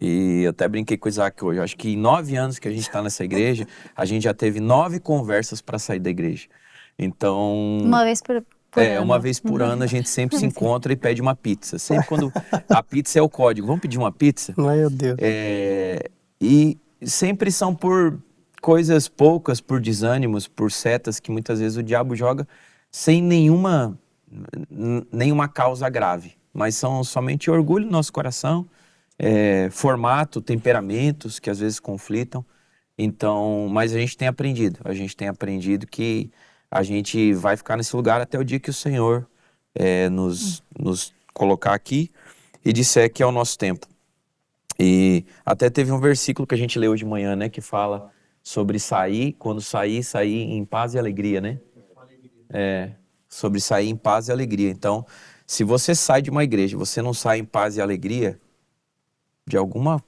E eu até brinquei com o Isaac hoje. Eu acho que em 9 anos que a gente está nessa igreja, a gente já teve 9 conversas para sair da igreja. Então, Uma vez por ano. uma vez por ano a gente sempre se encontra e pede uma pizza. Sempre quando a pizza é o código. Vamos pedir uma pizza? Meu Deus. E sempre são por coisas poucas, por desânimos, por setas que muitas vezes o diabo joga sem nenhuma causa grave. Mas são somente orgulho no nosso coração, formato, temperamentos que às vezes conflitam. Então, mas a gente tem aprendido que a gente vai ficar nesse lugar até o dia que o Senhor nos colocar aqui e disser que é o nosso tempo. E até teve um versículo que a gente leu hoje de manhã, né, que fala sobre sair em paz e alegria, né? Sobre sair em paz e alegria. Então, se você sai de uma igreja, você não sai em paz e alegria, de alguma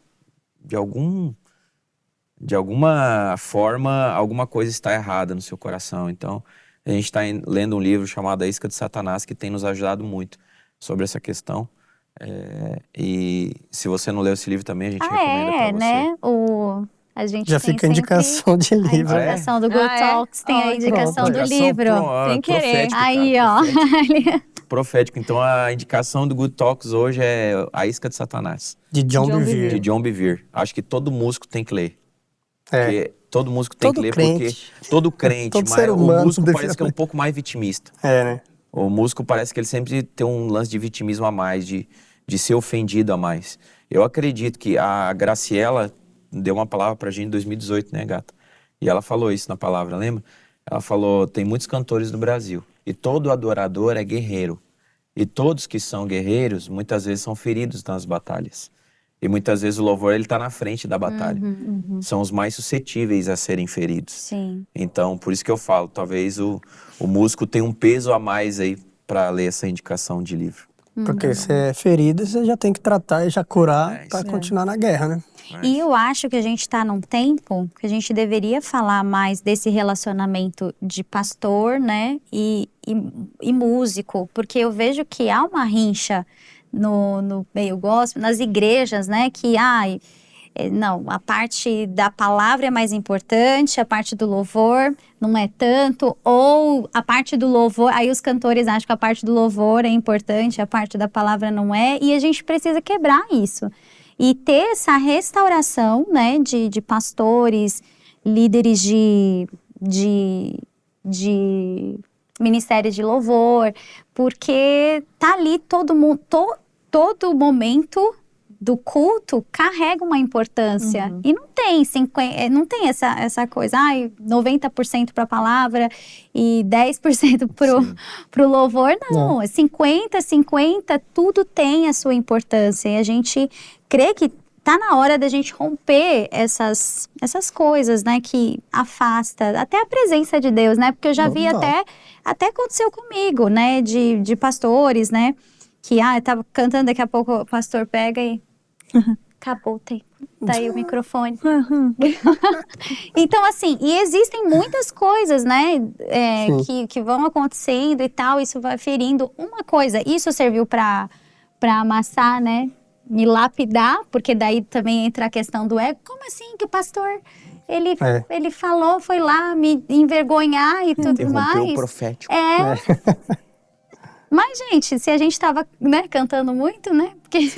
forma, alguma coisa está errada no seu coração. Então, a gente está lendo um livro chamado A Isca de Satanás, que tem nos ajudado muito sobre essa questão. E se você não leu esse livro também, a gente recomenda para você. Né? A gente Já tem fica a indicação de a livro. indicação do Good Talks, tem a indicação do livro. Sem querer. Profético, Aí, cara, ó. profético. Então, a indicação do Good Talks hoje é A Isca de Satanás, De John John Bevere. de John Bevere. Acho que todo músico tem que ler. É. Porque todo músico tem Todo que ler, crente. porque todo crente, Todo mas ser humano o músico deve parece que é um ler. pouco mais vitimista. Né? O músico parece que ele sempre tem um lance de vitimismo a mais, de ser ofendido a mais. Eu acredito que a Graciela deu uma palavra pra gente em 2018, né, gata? E ela falou isso na palavra, lembra? Ela falou, tem muitos cantores no Brasil, e todo adorador é guerreiro. E todos que são guerreiros, muitas vezes são feridos nas batalhas. E muitas vezes o louvor, ele tá na frente da batalha. São os mais suscetíveis a serem feridos. Sim. Então, por isso que eu falo, talvez o músico tenha um peso a mais aí para ler essa indicação de livro. Porque se é ferida, você já tem que tratar e já curar para continuar na guerra, né? E eu acho que a gente está num tempo que a gente deveria falar mais desse relacionamento de pastor, né, e músico, porque eu vejo que há uma rincha no meio gospel, nas igrejas, né, que, não, a parte da palavra é mais importante, a parte do louvor não é tanto, ou a parte do louvor, aí os cantores acham que a parte do louvor é importante, a parte da palavra não é, e a gente precisa quebrar isso. E ter essa restauração, né, de pastores, líderes de ministérios de louvor, porque tá ali todo momento do culto carrega uma importância. E não tem essa coisa, 90% para a palavra e 10% pro louvor, não. É 50, tudo tem a sua importância. E a gente crê que tá na hora da gente romper essas coisas, né, que afasta até a presença de Deus, né, porque eu já vi até aconteceu comigo, né, de pastores, né, que, eu tava cantando, daqui a pouco o pastor pega e acabou o tempo, daí o microfone. Então, assim, e existem muitas coisas, né, que vão acontecendo e tal, isso vai ferindo uma coisa, isso serviu para amassar, né, me lapidar, porque daí também entra a questão do ego. Como assim que o pastor, ele falou, foi lá me envergonhar e tudo mais. Interrompeu o profético. Mas, gente, se a gente tava, né, cantando muito, né? Porque...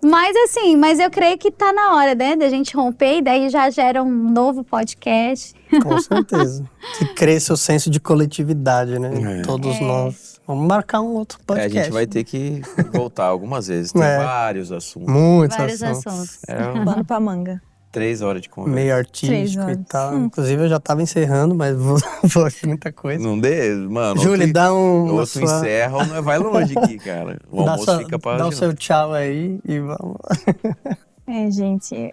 Mas eu creio que tá na hora, né, da gente romper e daí já gera um novo podcast. Com certeza. Que cresça o senso de coletividade, né? Todos nós. Vamos marcar um outro podcast. A gente vai ter que voltar algumas vezes. Tem vários assuntos. Vários assuntos. Pano pra manga. 3 horas de conversa. Meio artístico e tal. Inclusive, eu já tava encerrando, mas vou aqui muita coisa. Não dê, mano. Júlia, dá Outro encerra ou vai longe aqui, cara. O almoço fica para... Dá o seu tchau aí e vamos. Gente,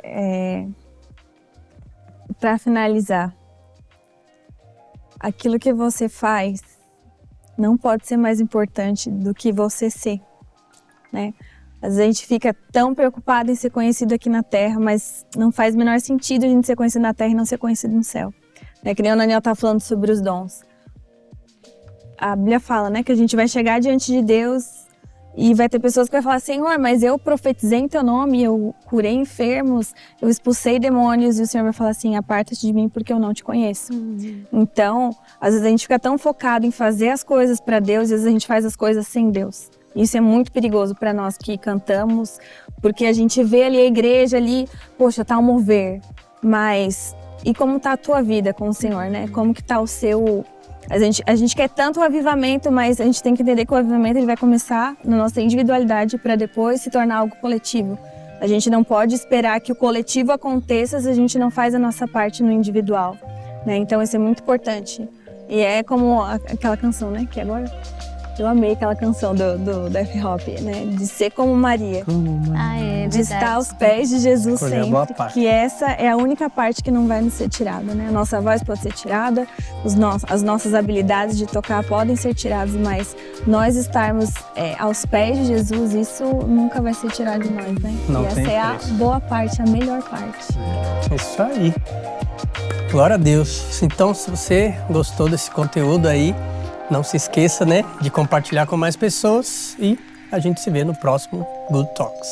pra finalizar, aquilo que você faz não pode ser mais importante do que você ser, né? Às vezes a gente fica tão preocupado em ser conhecido aqui na Terra, mas não faz o menor sentido a gente ser conhecido na Terra e não ser conhecido no céu. Que nem o Daniel tá falando sobre os dons. A Bíblia fala, né, que a gente vai chegar diante de Deus e vai ter pessoas que vão falar, Senhor, mas eu profetizei em teu nome, eu curei enfermos, eu expulsei demônios, e o Senhor vai falar assim, aparta-te de mim porque eu não te conheço. Então, às vezes a gente fica tão focado em fazer as coisas para Deus, e às vezes a gente faz as coisas sem Deus. Isso é muito perigoso para nós que cantamos, porque a gente vê ali a igreja ali, poxa, tá um mover, mas e como tá a tua vida com o Senhor, né? Como que tá o seu... A gente quer tanto o avivamento, mas a gente tem que entender que o avivamento ele vai começar na nossa individualidade para depois se tornar algo coletivo. A gente não pode esperar que o coletivo aconteça se a gente não faz a nossa parte no individual, né? Então isso é muito importante. E é como aquela canção, né? Que agora... Eu amei aquela canção do F-Hop, né? De ser como Maria. De estar aos pés de Jesus sempre. Que essa é a única parte que não vai nos ser tirada, né? A nossa voz pode ser tirada, as nossas habilidades de tocar podem ser tiradas, mas nós estarmos aos pés de Jesus, isso nunca vai ser tirado de nós, né? Não e essa é a boa parte, a melhor parte. Isso aí. Glória a Deus. Então, se você gostou desse conteúdo aí, não se esqueça, né, de compartilhar com mais pessoas e a gente se vê no próximo Good Talks.